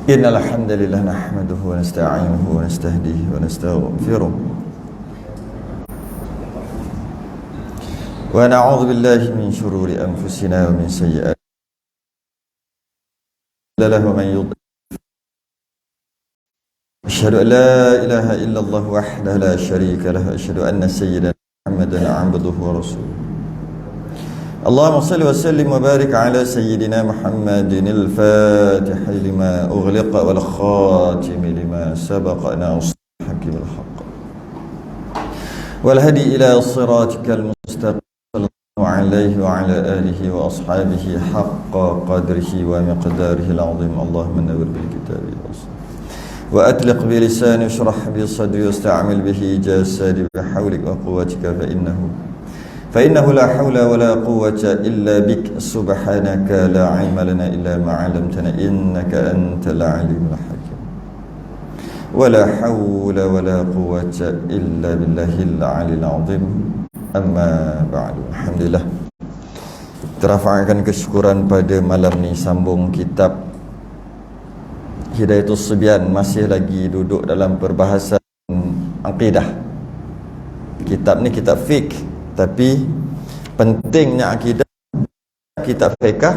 Innal hamdalillah nahmaduhu wa nasta'inuhu wa nastahdihi wa nastaghfiruh wa na'udzu billahi min shururi anfusina wa min sayyi'ati a'malina wa man yudlil asyhadu an la ilaha illallah wahdahu la syarika lahu wa asyhadu anna sayyidana Muhammadan 'abduhu wa rasuluh. Allahumma salli wa sallim wa barik ala sayyidina Muhammadin al-fatih lima ughliqa wal khatim lima sabaqa nasr hakim al-haqq wal hadi ila siratikal mustaqim sallallahu alayhi wa ala alihi wa ashabihi haqqa qadrihi wa miqdarihi al-azim. Allahumma nawwir bil kitabi wa atliq bi lisani shrah bi sadri wasta'mil bihi jasadi bi hawlik wa quwwatika fa innahu la hawla wa la quwwata illa bik subhanaka la ilma lana illa ma 'allamtana innaka antal alimul hakim wa la hawla wa la quwwata illa billahil 'aliyil 'azim. Amma ba'du. Alhamdulillah, terafa'kan kesyukuran pada malam ni sambung kitab Hidayatus Sibyan, masih lagi duduk dalam perbahasan akidah. Kitab ni kitab fiqh, tapi pentingnya akidah, kitab fiqh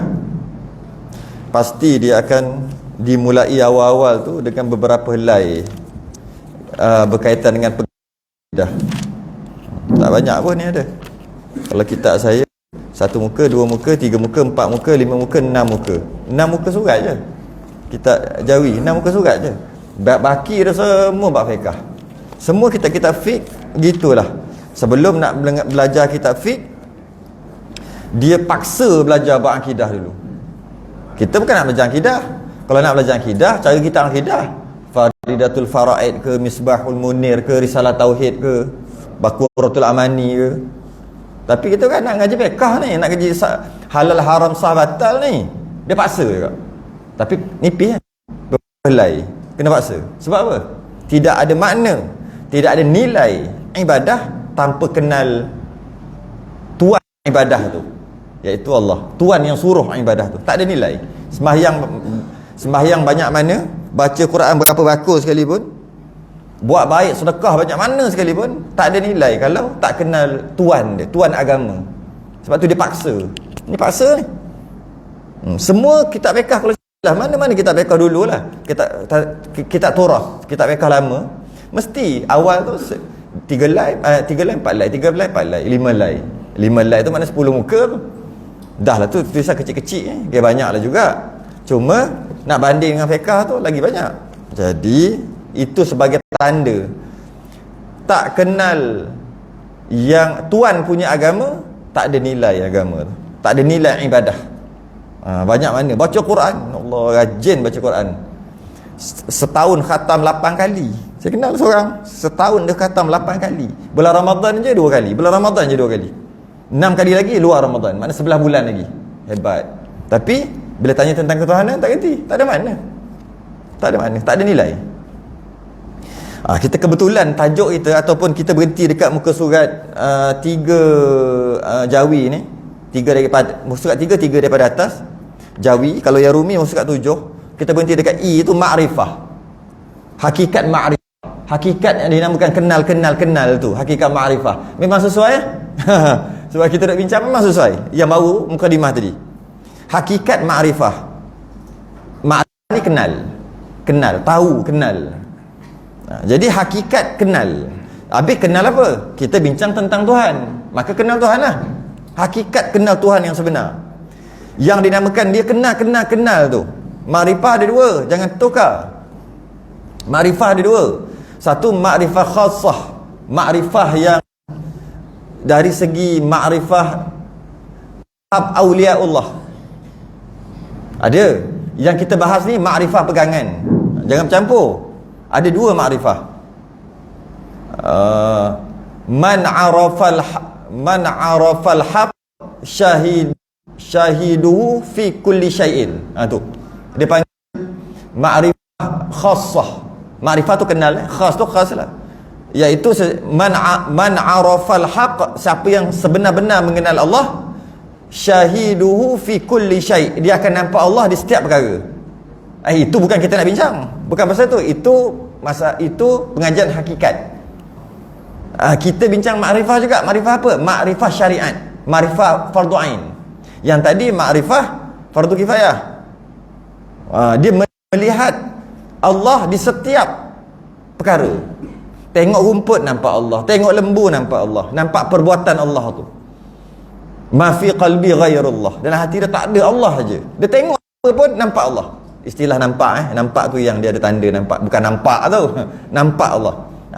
pasti dia akan dimulai awal-awal tu dengan beberapa helai berkaitan dengan akidah. Tak banyak pun ni ada. Kalau kitab saya satu muka, dua muka, tiga muka, empat muka, lima muka, enam muka. 6 muka surat je. Kitab Jawi 6 muka surat je. Baki dah semua bab fiqh. Semua kitab-kitab fiqh gitulah. Sebelum nak belajar kitab fiqh, dia paksa belajar bab akidah dulu. Kita bukan nak belajar akidah. Kalau nak belajar akidah, cara kita akidah Faridatul Faraid ke, Misbahul Munir ke, Risalah Tauhid ke, Baqaratul Amani ke. Tapi kita kan nak ngaji fiqh ni, nak ngaji halal haram sah batal ni, dia paksa juga. Tapi nipis kan, berhelai, kena paksa. Sebab apa? Tidak ada makna, tidak ada nilai ibadah tanpa kenal tuan ibadah tu, iaitu Allah. Tuan yang suruh ibadah tu, tak ada nilai. Sembahyang banyak mana, baca Quran berapa bagus sekalipun, buat baik sedekah banyak mana sekalipun, tak ada nilai kalau tak kenal tuan dia, tuan agama. Sebab tu dia paksa. Ni paksa ni. Semua kitab fiqh, kalau mana-mana kitab fiqh dululah, kitab Torah, kitab fiqh lama, mesti awal tu 3 lay, 4 lay, 3 lay, 4 lay, 5 lay. 5 lay tu mana 10 muka tu. Dah lah tu tulisan kecil-kecil dia banyak lah juga. Cuma nak banding dengan fiqh tu lagi banyak. Jadi itu sebagai tanda tak kenal yang tuan punya agama, tak ada nilai agama tu, tak ada nilai ibadah. Banyak mana baca Quran, Allah rajin baca Quran, setahun khatam 8 kali. Saya kenal seorang, setahun dia khatam 8 kali. Bulan Ramadan je 2 kali, bulan Ramadan je 2 kali, 6 kali lagi luar Ramadan, maknanya 11 bulan lagi. Hebat. Tapi bila tanya tentang ketuhanan, tak kerti, tak ada makna, tak ada makna, tak ada nilai. Kita kebetulan tajuk kita, ataupun kita berhenti dekat muka surat 3 Jawi ni, 3 daripada surat 3 daripada atas Jawi. Kalau yang Rumi muka surat 7, kita berhenti dekat I, itu ma'rifah, hakikat ma'rifah. Hakikat yang dinamakan kenal tu, hakikat ma'rifah. Memang sesuai ya? Sebab kita nak bincang memang sesuai. Yang baru mukadimah tadi, hakikat ma'rifah. Ma'rifah ni kenal, tahu, kenal. Jadi hakikat kenal. Habis kenal apa? Kita bincang tentang Tuhan, maka kenal Tuhan lah. Hakikat kenal Tuhan yang sebenar, yang dinamakan dia kenal tu. Ma'rifah ada 2, jangan tukar. Ma'rifah ada 2. Satu ma'rifah khassah, ma'rifah yang dari segi ma'rifah awliyaullah. Ada. Yang kita bahas ni ma'rifah pegangan, jangan bercampur. Ada 2 ma'rifah. Man arafal haq syahiduhu fi kulli syai'in. Tu dia panggil ma'rifah khassah. Ma'rifah tu kenal, khas tu khas lah, iaitu man arafal haq, siapa yang sebenar-benar mengenal Allah, syahiduhu fi kulli syai', dia akan nampak Allah di setiap perkara. Itu bukan kita nak bincang, bukan pasal tu. Itu pengajian hakikat. Kita bincang makrifah juga. Makrifah apa? Makrifah syariat, makrifah fardu ain. Yang tadi makrifah fardu kifayah. Dia melihat Allah di setiap perkara. Tengok rumput nampak Allah, tengok lembu nampak Allah, nampak perbuatan Allah tu. Ma fi qalbi ghairullah, dalam hati dia tak ada Allah saja. Dia tengok apa pun nampak Allah. Istilah nampak nampak tu yang dia ada tanda nampak, bukan nampak tu. Nampak Allah.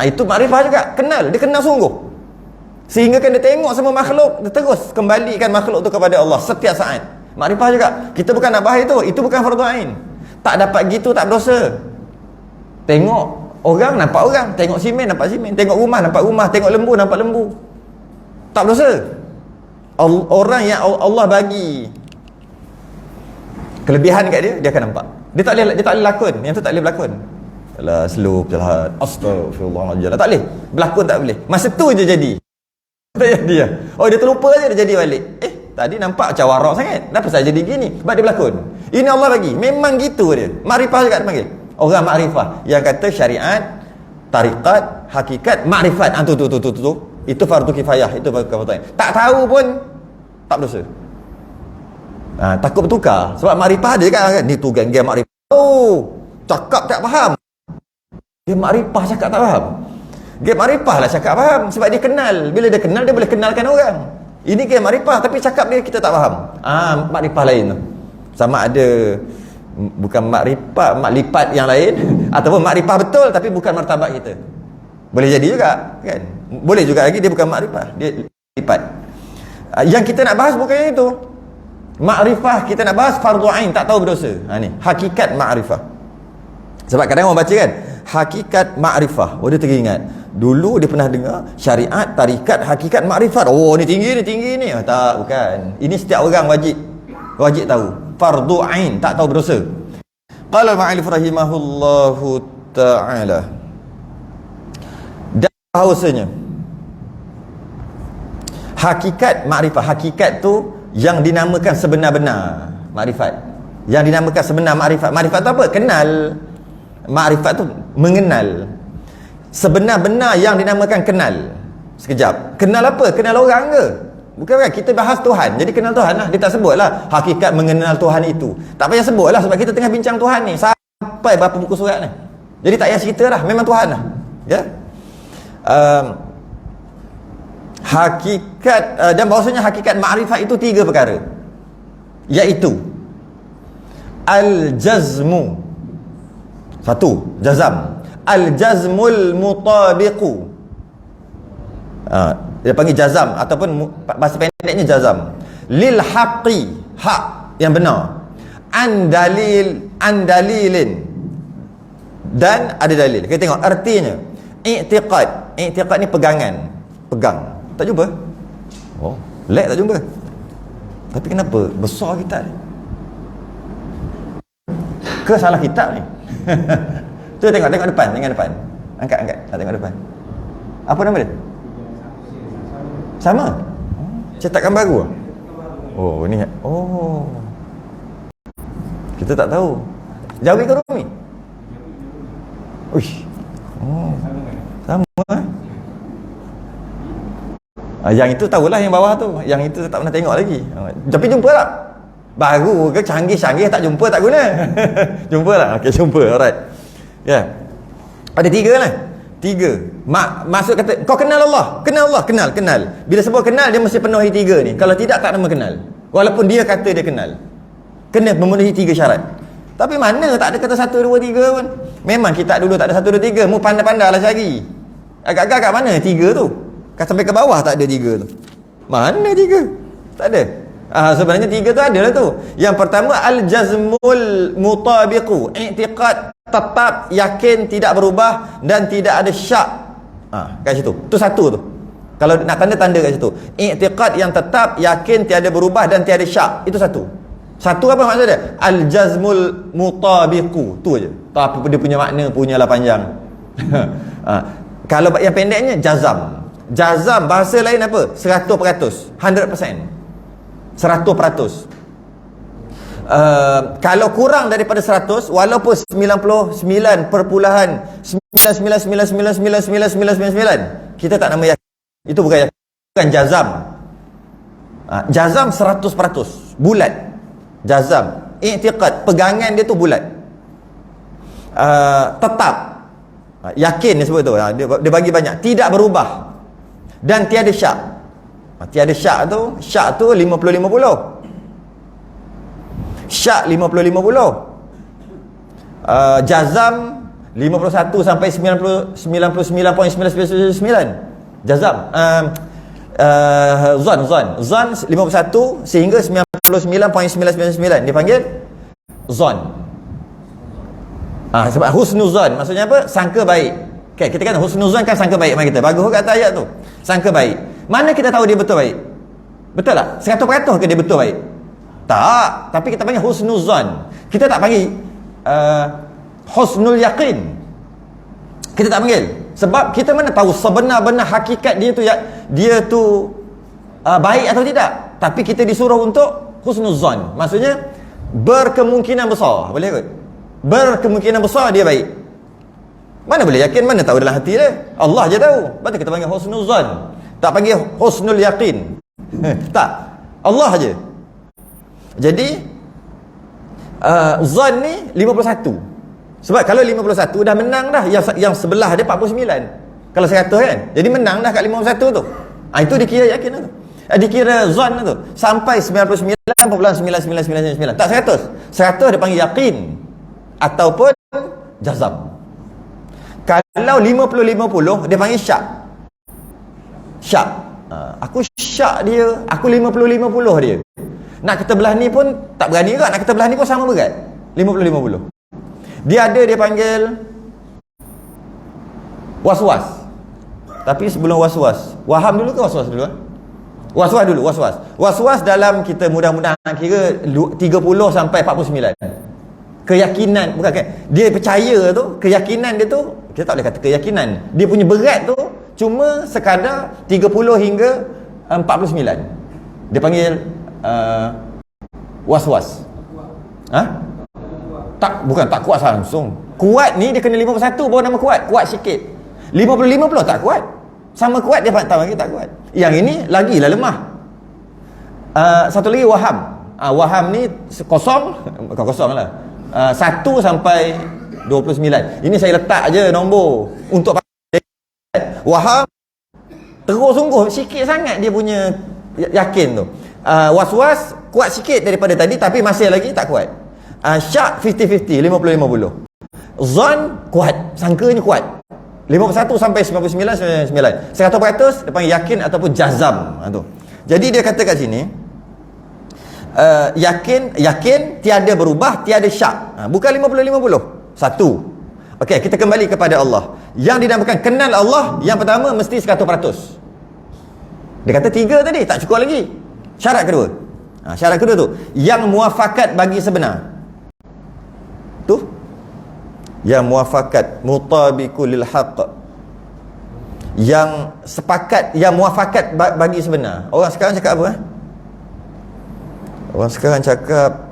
Itu makrifah juga, kenal, dia kenal sungguh. Sehingga kan dia tengok semua makhluk, dia terus kembalikan makhluk tu kepada Allah setiap saat. Makrifah juga. Kita bukan nak bahas itu bukan fardu ain. Tak dapat gitu tak berdosa. Tengok orang nampak orang, tengok simen nampak simen, tengok rumah nampak rumah, tengok lembu nampak lembu. Tak berdosa. Orang yang Allah bagi kelebihan kat dia, dia akan nampak. Dia tak boleh lakon. Yang tu tak boleh berlakon. Alah, slow jahat. Astaghfirullahaladzim. Tak boleh. Berlakon tak boleh. Masa tu je jadi. Tak jadi lah. Dia terlupa je, dia jadi balik. Tadi nampak macam warak sangat. Kenapa saya jadi gini? Sebab dia berlakon. Ini Allah bagi. Memang gitu dia. Makrifah juga dia panggil. Orang makrifah. Yang kata syariat, tariqat, hakikat, makrifat. Tu. Itu fardu kifayah. Itu fardu kifayah. Tak tahu pun tak berdosa. Takut bertukar. Sebab makrifah dia kan. Ni tu geng makrifah. Cakap tak faham. Dia makrifah cakap tak faham. Dia makrifah lah cakap faham. Sebab dia kenal. Bila dia kenal, dia boleh kenalkan orang. Ini game makrifah, tapi cakap dia kita tak faham. Makrifah lain tu. Sama ada bukan makrifah, maklipat yang lain, ataupun makrifah betul tapi bukan martabat kita. Boleh jadi juga, kan? Boleh juga lagi dia bukan makrifah, dia lipat. Yang kita nak bahas bukan yang itu. Makrifah kita nak bahas fardu ain, tak tahu berdosa. Ni hakikat makrifah. Sebab kadang orang baca kan, hakikat makrifah. Dia teringat. Dulu dia pernah dengar syariat, tarikat, hakikat makrifat. Ni tinggi ni. Tak, bukan. Ini setiap orang wajib tahu. Fardu ain, tak tahu berdosa. Qala al-ma'alif rahimahullahu ta'ala. Dan bahawasanya hakikat makrifah, hakikat tu yang dinamakan sebenar-benar makrifat. Yang dinamakan sebenar makrifat. Makrifat tu apa? Kenal. Makrifat tu mengenal. Sebenar-benar yang dinamakan kenal. Sekejap. Kenal apa? Kenal orang ke? Bukan kan? Kita bahas Tuhan. Jadi kenal Tuhan lah. Dia tak sebut lah hakikat mengenal Tuhan itu. Tak payah sebut lah sebab kita tengah bincang Tuhan ni. Sampai berapa buku surat ni. Jadi tak payah cerita lah. Memang Tuhan lah. Ya. Hakikat dan bahawasanya hakikat makrifat itu 3 perkara. Iaitu Al-jazmu. 1. Jazam. Al-jazmul mutabiqu. Dia panggil jazam ataupun bahasa pendeknya jazam. Lil haqqi, hak yang benar. An dalilin. Dan ada dalil. Kita tengok artinya. I'tiqad. I'tiqad ni pegangan. Pegang. Tak jumpa? Lag tak jumpa. Tapi kenapa besar kitab ni? Ke salah kitab ni? Tu tengok depan, tengok depan. Angkat. Tengok depan. Apa nama dia? Sama. Cetakan baru. Ni. Kita tak tahu. Jawi ke Rumi? Uish. Sama. Yang itu tahulah yang bawah tu. Yang itu tak pernah tengok lagi. Tapi jumpa tak? Baru ke canggih-canggih tak jumpa tak guna. Jumpa lah. Okey, jumpa. Alright. Ya. Ada 3 lah. 3. Maksud kata kau kenal Allah. Kenal. Bila sebut kenal dia mesti penuhi 3 ni. Kalau tidak tak nama kenal. Walaupun dia kata dia kenal. Kena memenuhi 3 syarat. Tapi mana tak ada kata 1 2 3 pun. Memang kita dulu tak ada 1 2 3. Mu pandai-pandailah cari. Agak-agak kat mana 3 tu? Kan sampai ke bawah tak ada 3 tu. Mana 3? Tak ada. Sebenarnya 3 tu ada lah tu. Yang pertama al-jazmul mutabiqu. I'tiqad tetap, yakin, tidak berubah dan tidak ada syak. Kat situ. Tu 1 tu. Kalau nak tanda-tanda kat situ. I'tiqad yang tetap, yakin, tiada berubah dan tiada syak. Itu 1. 1 apa maksud dia? Al-jazmul mutabiqu. Tu aje. Tak apa dia punya makna, punyalah panjang. Kalau yang pendeknya jazam. Jazam bahasa lain apa? 100%. 100%. Kalau kurang daripada 100, walaupun 99.999999999, kita tak nama yakin. Itu bukan yakin, bukan jazam. Jazam 100%, bulat. Jazam, i'tiqad, pegangan dia tu bulat. Tetap, yakin dia sebut tu. Dia bagi banyak, tidak berubah dan tiada syak. Tiada syak tu 50-50. Syak 50-50. Jazam 51 sampai 99.999. Jazam. Zan 51 sehingga 99.999 dipanggil zon. Sebab husnuzan maksudnya apa? Sangka baik. Okay, kita kata husnuzan kan sangka baik kita. Bagus kata ayat tu. Sangka baik. Mana kita tahu dia betul baik? Betul tak? 100% ke dia betul baik? Tak. Tapi kita panggil husnuzan. Kita tak panggil husnul yaqin. Kita tak panggil. Sebab kita mana tahu sebenar-benar hakikat dia tu baik atau tidak. Tapi kita disuruh untuk husnuzan. Maksudnya berkemungkinan besar. Boleh kot? Berkemungkinan besar dia baik. Mana boleh yakin, mana tahu dalam hati dia. Allah je tahu. Betul kita panggil husnuzan. Tak panggil husnul yaqin. Tak. Allah je. Jadi zan ni 51. Sebab kalau 51 dah menang dah. Yang sebelah dia 49. Kalau 100 kan. Jadi menang dah kat 51 tu. Itu dikira yakin tu. Dikira zan tu. Sampai 99.99999. Tak 100. 100 dia panggil yakin ataupun jazam. Kalau 50-50 dia panggil syak. Syak. Aku syak dia, aku 50-50 dia. Nak kita belah ni pun tak berani juga. Nak kita belah ni pun sama berat. 50-50. Dia panggil was-was. Tapi sebelum was-was, waham dulu ke was-was dulu? Was-was dulu, was-was. Was-was dalam kita mudah-mudahan kira 30 sampai 49. Keyakinan, bukan kan? Dia percaya tu, keyakinan dia tu, kita tak boleh kata keyakinan. Dia punya berat tu cuma sekadar 30 hingga 49. Dia panggil was-was. Bukan tak kuat langsung. Kuat ni dia kena 51 baru nama kuat. Kuat sikit. 50-50 tak kuat. Sama kuat dia tak lagi tak kuat. Yang ini lagilah lemah. Satu lagi waham. Waham ni kosong, bukan kosong lah. 1 sampai 29. Ini saya letak je nombor untuk waham. Terus sungguh sikit sangat dia punya yakin tu. Was-was kuat sikit daripada tadi tapi masih lagi tak kuat. Syak 50-50, 50-50. Zon kuat, sangkanya kuat. 51 sampai 99, 100% dia panggil yakin ataupun jazam. Tu. Jadi dia kata kat sini yakin tiada berubah, tiada syak. Bukan 50-50. Satu. Okey, kita kembali kepada Allah. Yang dinamakan kenal Allah, yang pertama mesti 100%. Dia kata 3 tadi, tak cukup lagi. Syarat kedua. Syarat kedua tu, yang muafakat bagi sebenar. Tu yang muafakat, mutabiqul lil haqq, yang sepakat, yang muafakat bagi sebenar. Orang sekarang cakap apa? Orang sekarang cakap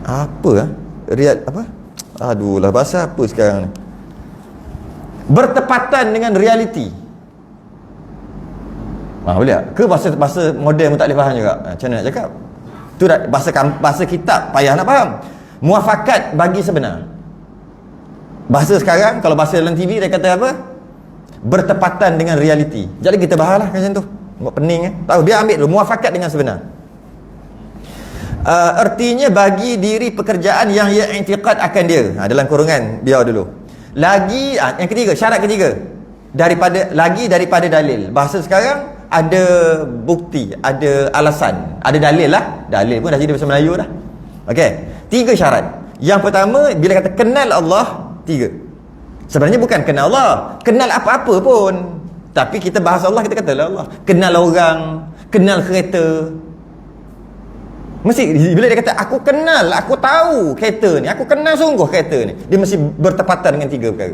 apa? Riad apa? Aduh lah, bahasa apa sekarang ni? Bertepatan dengan realiti. Boleh tak? Ke bahasa modern pun tak boleh faham juga? Macam mana nak cakap? Tu bahasa kitab payah nak faham. Muafakat bagi sebenar. Bahasa sekarang, kalau bahasa dalam TV dia kata apa? Bertepatan dengan realiti. Jadi kita bahas lah macam tu. Buat pening tahu, dia ambil dulu muafakat dengan sebenar. Artinya bagi diri pekerjaan yang ia i'tiqad akan dia. Dalam kurungan biar dulu. Lagi yang ketiga, syarat ketiga. Daripada dalil. Bahasa sekarang ada bukti, ada alasan, ada dalil lah. Dalil pun dah jadi bahasa Melayu dah. Okey, 3 syarat. Yang pertama, bila kata kenal Allah, 3. Sebenarnya bukan kenal Allah, kenal apa-apa pun. Tapi kita bahas Allah, kita kata Allah. Kenal orang, kenal kereta. Mesti bila dia kata aku kenal, aku tahu kereta ni, aku kenal sungguh kereta ni, dia mesti bertepatan dengan 3 perkara.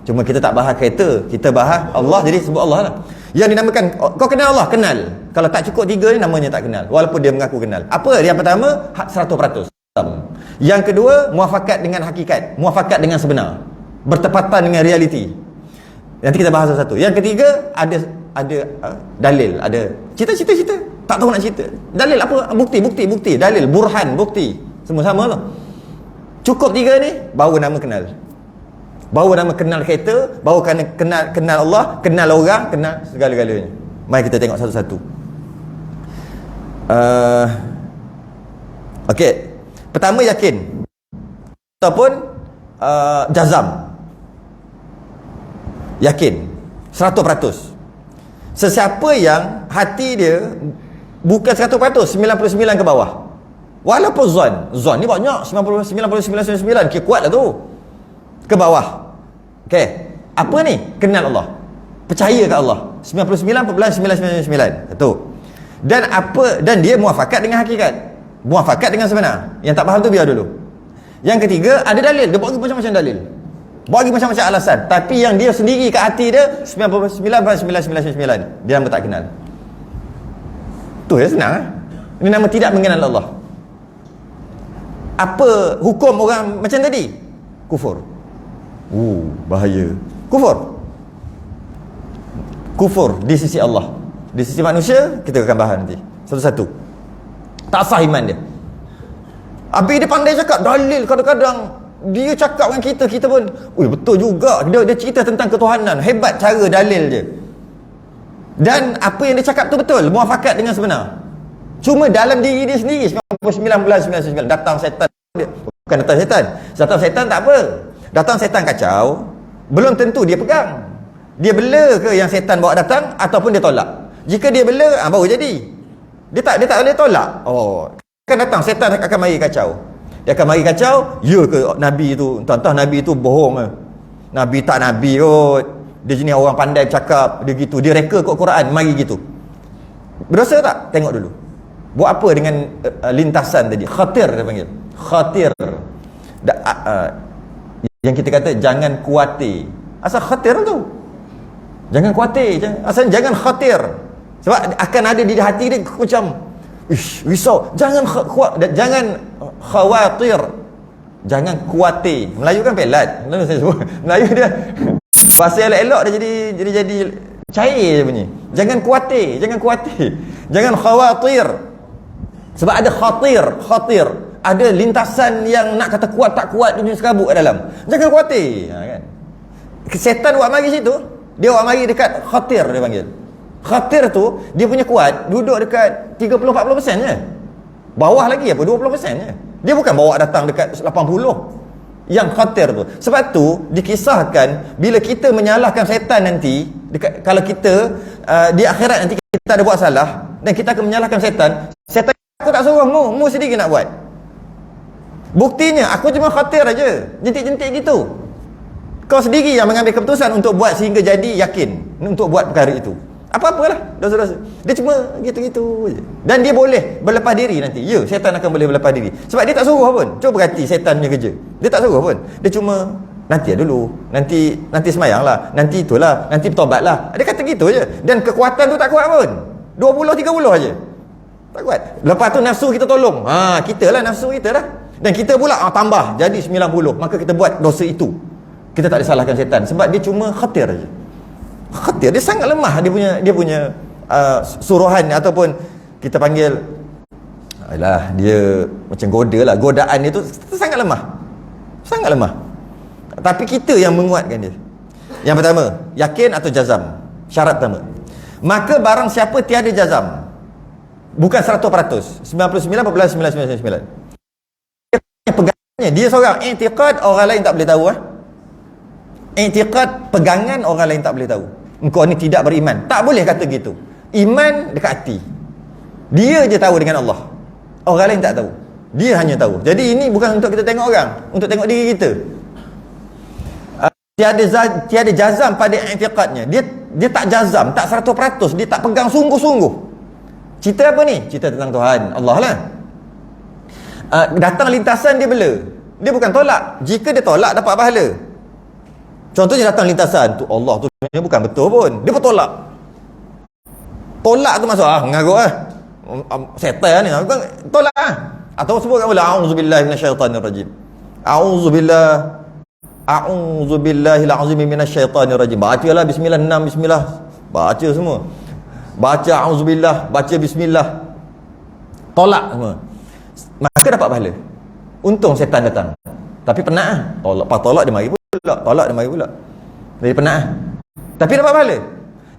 Cuma kita tak bahas kereta, kita bahas Allah, jadi sebut Allah lah. Yang dinamakan, kau kenal Allah? Kenal. Kalau tak cukup 3 ni namanya tak kenal, walaupun dia mengaku kenal. Apa? Yang pertama 100%. Yang kedua, muafakat dengan hakikat, muafakat dengan sebenar, bertepatan dengan realiti. Nanti kita bahas satu. Yang ketiga, ada dalil, ada cerita. Tak tahu nak cerita. Dalil apa? Bukti. Dalil, burhan, bukti. Semua sama tu. Cukup 3 ni, baru nama kenal. Baru nama kenal kereta, baru kenal Allah, kenal orang, kenal segala-galanya. Mari kita tengok satu-satu. Okey. Pertama, yakin ataupun jazam. Yakin 100%. Sesiapa yang hati dia bukan 100%, 99 ke bawah, walaupun zon ni banyak, 99.999, kira kuat lah tu, ke bawah. Okey, apa ni? Kenal Allah, percaya kat Allah, 99.999. Itu. Dan dia muafakat dengan hakikat, muafakat dengan sebenar. Yang tak faham tu biar dulu. Yang ketiga, ada dalil. Dia bagi macam-macam dalil, bagi macam-macam alasan, tapi yang dia sendiri kat hati dia 99.999, dia nama tak kenal. Tu ya, senang. Ini nama tidak mengenal Allah. Apa hukum orang macam tadi? Kufur. Bahaya. Kufur di sisi Allah. Di sisi manusia kita akan bahas nanti satu-satu. Tak sah iman dia. Habis dia pandai cakap dalil. Kadang-kadang dia cakap dengan kita pun, betul juga. Dia cerita tentang ketuhanan. Hebat cara dalil dia. Dan apa yang dia cakap tu betul, muafakat dengan sebenar. Cuma dalam diri dia sendiri 99.999 datang setan dia. Bukan datang setan. Datang setan tak apa. Datang setan kacau, belum tentu dia pegang. Dia bela ke yang setan bawa datang, ataupun dia tolak. Jika dia bela, baru jadi. Dia tak boleh tolak. Kan datang setan akan mari kacau. Dia akan mari kacau, ya ke Nabi tu, entah Nabi tu bohong ke. Nabi tak Nabi kot. Dia jenis orang pandai bercakap, dia gitu. Dia reka kot Quran, mari gitu. Berdosa tak? Tengok dulu. Buat apa dengan lintasan tadi? Khatir dia panggil. Khatir. Yang kita kata jangan kuatir. Asal khatir tu. Jangan kuatir. Asal jangan khatir. Sebab akan ada di hati dia macam, risau. Jangan khawatir. Jangan kuatir. Melayu kan pelat. Melayu dia bahasa elok-elok dia jadi cair je bunyi. Jangan kuatir. Jangan khawatir. Sebab ada khatir. Ada lintasan yang nak kata kuat tak kuat, dia punya serabut kat dalam. Jangan khawatir. Kan? Setan buat mari situ, dia buat mari dekat khatir, dia panggil. Khatir tu dia punya kuat duduk dekat 30-40% je. Bawah lagi apa 20% je. Dia bukan bawa datang dekat 80 yang khatir tu. Sebab tu dikisahkan bila kita menyalahkan setan nanti kalau kita di akhirat nanti kita ada buat salah dan kita akan menyalahkan setan aku tak suruh mu sendiri nak buat. Buktinya aku cuma khatir aja, jentik-jentik gitu. Kau sendiri yang mengambil keputusan untuk buat sehingga jadi yakin untuk buat perkara itu. Apa-apalah dosa-dosa. Dia cuma gitu-gitu je. Dan dia boleh berlepas diri nanti. Ya, setan akan boleh berlepas diri. Sebab dia tak suruh pun. Cuba perhati setan punya kerja. Dia tak suruh pun. Dia cuma nanti dulu. Nanti semayang lah. Nanti itulah. Nanti bertobat lah. Dia kata gitu je. Dan kekuatan tu tak kuat pun. 20-30 aja. Tak kuat. Lepas tu nafsu kita tolong. Kita lah nafsu kita lah. Dan kita pula tambah jadi 90. Maka kita buat dosa itu. Kita tak disalahkan setan sebab dia cuma khatir je. Khatir, dia sangat lemah dia punya suruhan ataupun kita panggil dia macam goda lah. Godaan dia tu sangat lemah. Sangat lemah. Tapi kita yang menguatkan dia. Yang pertama, yakin atau jazam. Syarat pertama. Maka barang siapa tiada jazam, bukan 100%, 99.999, dia seorang i'tiqad, orang lain tak boleh tahu. I'tiqad, pegangan, orang lain tak boleh tahu. Engkau ni tidak beriman, tak boleh kata gitu. Iman dekat hati. Dia je tahu dengan Allah, orang lain tak tahu. Dia hanya tahu. Jadi ini bukan untuk kita tengok orang, untuk tengok diri kita. Tiada jazam pada i'tiqadnya. Dia tak jazam, tak 100%, dia tak pegang sungguh-sungguh. Cerita apa ni? Cerita tentang Tuhan Allah lah. Datang lintasan dia bela. Dia bukan tolak. Jika dia tolak dapat pahala. Contohnya datang lintasan tu, Allah tu dia bukan betul pun, dia bertolak. Tolak tu masuk mengarut setan ni, tolak atau sebut kat a'udzubillahi minasyaitanirrajim. A'udzubillahil azim minasyaitanirrajim. Bacalah bismillah 6 bismillah. Baca semua. Baca a'udzubillah, baca bismillah. Tolak semua. Maka dapat pahala. Untung setan datang. Tapi penat tolak dia mari pula. Tolak dia mari pula. Jadi penat tapi dapat pahala.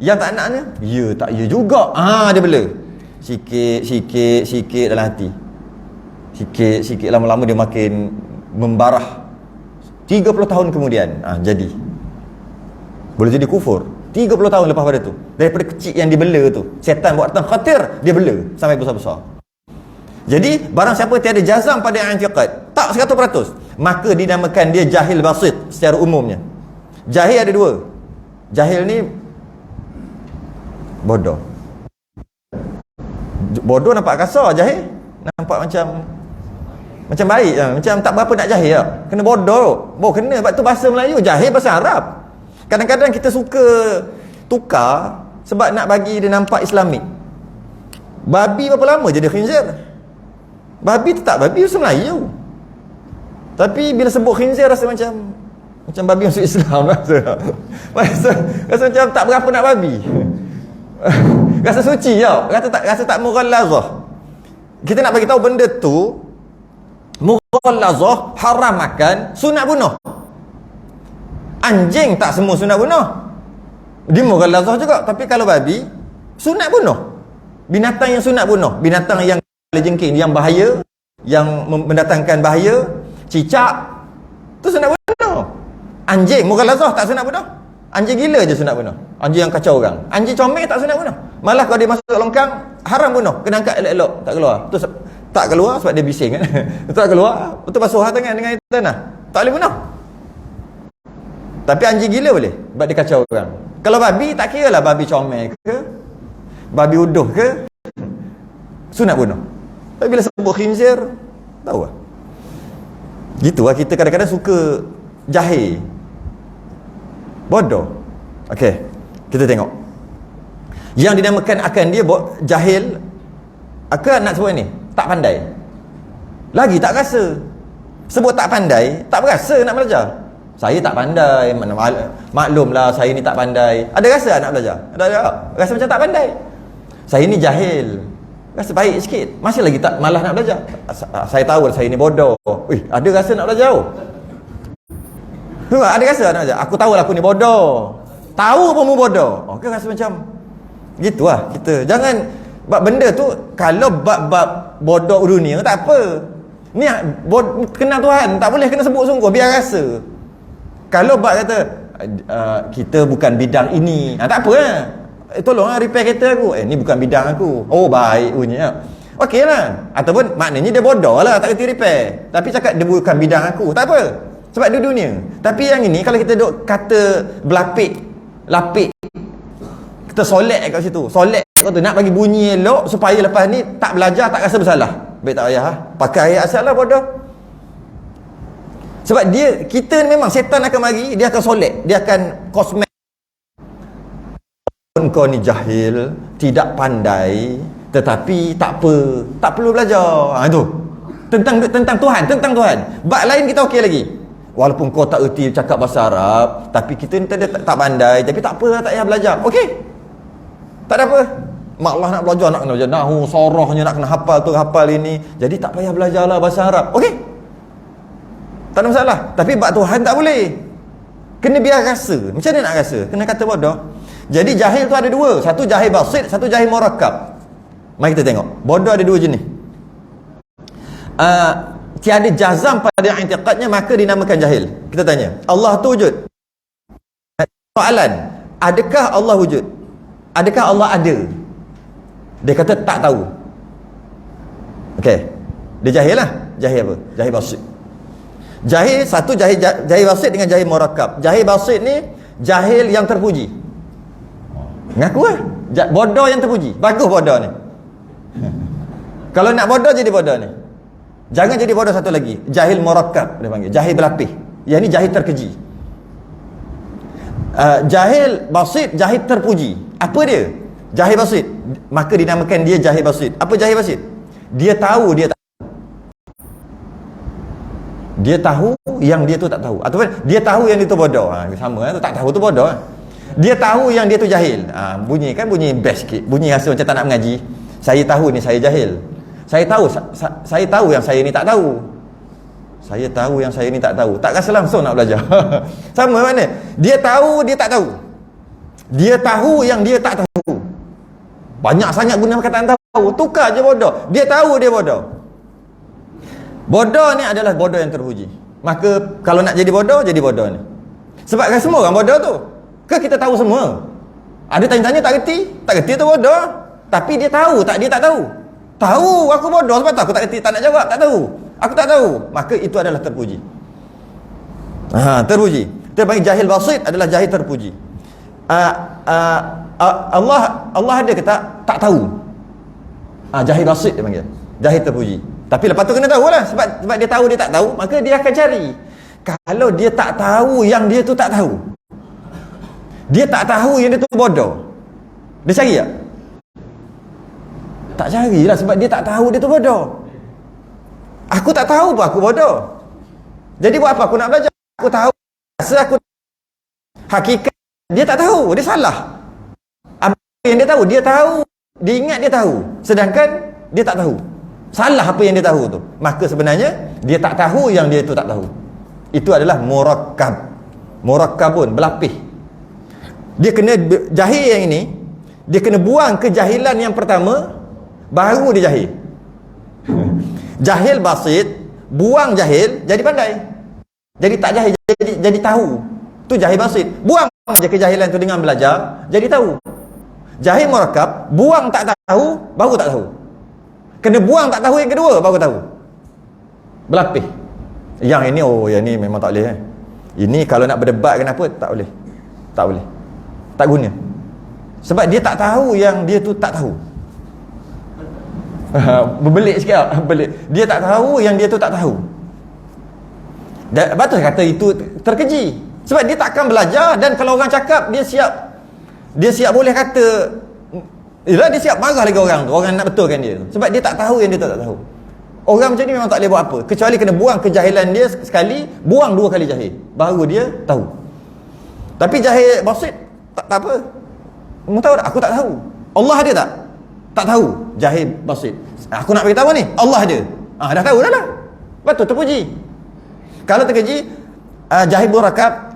Yang tak naknya, ya tak ya juga. Dia bela. Sikit dalam hati. Sikit lama-lama dia makin membarah. 30 tahun kemudian jadi. Boleh jadi kufur 30 tahun lepas pada tu. Daripada kecil yang dibela tu, setan buat datang khatir, dia bela sampai besar-besar. Jadi barang siapa tiada jazam pada i'tiqad, tak 100%, maka dinamakan dia jahil basit secara umumnya. Jahil ada dua. Jahil ni bodoh. Bodoh nampak kasar, jahil nampak macam baik lah. Macam tak berapa nak jahil lah. Kena bodoh. Kena. Sebab tu bahasa Melayu. Jahil bahasa Arab. Kadang-kadang kita suka tukar sebab nak bagi dia nampak Islamik. Babi berapa lama jadi khinzir? Babi tetap babi bahasa Melayu. Tapi bila sebut khinzir rasa macam babi masuk Islam. Rasa macam tak berapa nak babi. Rasa suci tau. Rasa tak mughallazah. Kita nak bagi tahu benda tu mughallazah, haram makan, sunat bunuh. Anjing tak semua sunat bunuh. Dia mughallazah juga. Tapi kalau babi, sunat bunuh. Binatang yang sunat bunuh, binatang yang jengking, yang bahaya, yang mendatangkan bahaya, cicak, tu sunat bunuh. Anjing mughallazah tak sunat bunuh. Anjing gila je sunat bunuh. Anjing yang kacau orang. Anjing comel tak sunat bunuh. Malah kalau dia masuk longkang, haram bunuh. Kena angkat elok-elok, tak keluar. Tu tak keluar sebab dia bising kan. Tak keluar, betul basuh tangan dengan tanah. Tak boleh bunuh. Tapi anjing gila boleh sebab dia kacau orang. Kalau babi tak kira lah babi comel ke, babi uduh ke, sunat bunuh. Tapi bila sebut khinzir, tahu lah. Gitu lah kita kadang-kadang suka jahil. Bodoh. Okey, kita tengok. Yang dinamakan akan dia jahil. Akan nak sebut ni, tak pandai. Lagi tak rasa. Sebut tak pandai, tak berasa nak belajar. Saya tak pandai, maklumlah saya ni tak pandai. Ada rasa nak belajar? Ada rasa macam tak pandai. Saya ni jahil. Rasa baik sikit. Masih lagi tak malas nak belajar. Saya tahu saya ni bodoh. Ada rasa nak belajar. Ada rasa nak belajar. Aku tahu lah aku ni bodoh. Tahu pun mu bodoh. Okey, rasa macam gitulah kita. Jangan bab benda tu, kalau bab bodoh dunia tak apa. Ni kenal Tuhan, tak boleh kena sebut sungguh, biar rasa. Kalau bab kata kita bukan bidang ini, tak apa lah. Tolong repair kereta aku. Ni bukan bidang aku. Oh baik punya. Okey lah. Ataupun maknanya dia bodoh lah, tak kerti repair. Tapi cakap dia bukan bidang aku, tak apa. Sebab dia dunia. Tapi yang ini kalau kita duk kata lapik, kita solek kat situ. Solek kat tu nak bagi bunyi elok supaya lepas ni tak belajar tak rasa bersalah. Baik tak payah pakai ayat asal lah bodoh. Sebab kita memang setan akan mari, dia akan solek, dia akan kosmet. Kau ni jahil, tidak pandai, tetapi tak apa, tak perlu belajar. Itu tentang Tuhan, tentang Tuhan. Bab lain kita okey lagi. Walaupun kau tak erti cakap bahasa Arab, tapi kita ni tak pandai, tapi tak apa, tak payah belajar. Okey, tak ada apa. Mak Allah nak belajar, nak kena belajar nahu, sorohnya nak kena hafal tu, hafal ini. Jadi tak payah belajarlah bahasa Arab. Okey, tak ada masalah. Tapi bab Tuhan tak boleh. Kena biar rasa. Macam mana nak rasa? Kena kata bodoh. Jadi jahil tu ada dua. Satu jahil basit, satu jahil murakkab. Mari kita tengok. Bodoh ada dua jenis. Tiada jazam pada i'tiqadnya, maka dinamakan jahil. Kita tanya, Allah tu wujud? Soalan, adakah Allah wujud? Adakah Allah ada? Dia kata tak tahu. Okey. Dia jahil lah. Jahil apa? Jahil basit. Jahil satu, jahil basit dengan jahil murakkab. Jahil basit ni jahil yang terpuji. Ngaku lah. Bodoh yang terpuji. Bagus bodoh ni. Kalau nak bodoh jadi bodoh ni. Jangan jadi bodoh satu lagi. Jahil murakkab dia panggil. Jahil berlapis. Yang ni jahil terkeji. Jahil basit, jahil terpuji. Apa dia? Jahil basit. Maka dinamakan dia jahil basit. Apa jahil basit? Dia tahu dia tak, dia tahu yang dia tu tak tahu, ataupun dia tahu yang dia tu bodoh. Sama tu, tak tahu tu bodoh. Dia tahu yang dia tu jahil. Bunyi kan bunyi best sikit. Bunyi rasa macam tak nak mengaji. Saya tahu ni saya jahil. Saya tahu saya tahu yang saya ni tak tahu. Saya tahu yang saya ni tak tahu. Tak rasa langsung nak belajar. Sama mana? Dia tahu dia tak tahu. Dia tahu yang dia tak tahu. Banyak sangat guna perkataan tahu. Tukar je bodoh. Dia tahu dia bodoh. Bodoh ni adalah bodoh yang terpuji. Maka kalau nak jadi bodoh ni. Sebab kan semua orang bodoh tu. Ke kita tahu semua? Ada tanya-tanya tak reti? Tak reti tu bodoh. Tapi dia tahu tak? Dia tak tahu. Tahu aku bodoh sebab tu aku tak reti, tak nak jawab, tak tahu. Aku tak tahu. Maka itu adalah terpuji. Terpuji. Kita panggil jahil basit adalah jahil terpuji. Allah ada ke tak? Tak tahu. Jahil basit dia panggil. Jahil terpuji. Tapi lepas tu kena tahu lah. Sebab dia tahu dia tak tahu, maka dia akan cari. Kalau dia tak tahu yang dia tu tak tahu, dia tak tahu yang dia tu bodoh, dia cari tak? Tak carilah, sebab dia tak tahu dia tu bodoh. Aku tak tahu pun aku bodoh. Jadi buat apa aku nak belajar? Aku tahu, rasa aku hakikat dia tak tahu, dia salah. Apa yang dia tahu? Dia tahu, dia ingat dia tahu, sedangkan dia tak tahu. Salah apa yang dia tahu tu. Maka sebenarnya dia tak tahu yang dia tu tak tahu. Itu adalah murakkab. Murakkabun, berlapis. Dia kena jahil yang ini, dia kena buang kejahilan yang pertama, baru dia jahil. Jahil basit, buang jahil, jadi pandai. Jadi tak jahil, jadi tahu. Tu jahil basit. Buang je kejahilan tu dengan belajar, jadi tahu. Jahil murakkab, buang tak tahu, baru tak tahu. Kena buang tak tahu yang kedua, baru tahu. Berlapis. Yang ini, yang ni memang tak boleh. Ini kalau nak berdebat kenapa, tak boleh. Tak boleh. Tak guna. Sebab dia tak tahu yang dia tu tak tahu. Berbelik sikit lah. Belik. Dia tak tahu yang dia tu tak tahu. Dan betul kata itu terkeji. Sebab dia takkan belajar, dan kalau orang cakap dia siap boleh kata, dia siap marah lagi orang tu. Orang nak betulkan dia tu. Sebab dia tak tahu yang dia tak tahu. Orang macam ni memang tak boleh buat apa, kecuali kena buang kejahilan dia sekali, buang 2 kali jahil, baru dia tahu. Tapi jahil basit tak apa. Kamu tahu tak? Aku tak tahu. Allah ada tak? Tak tahu. Jahil basit. Aku nak beritahu ni, Allah ada. Dah tahu dah lah. Betul, terpuji. Kalau terkeji, jahil murakkab,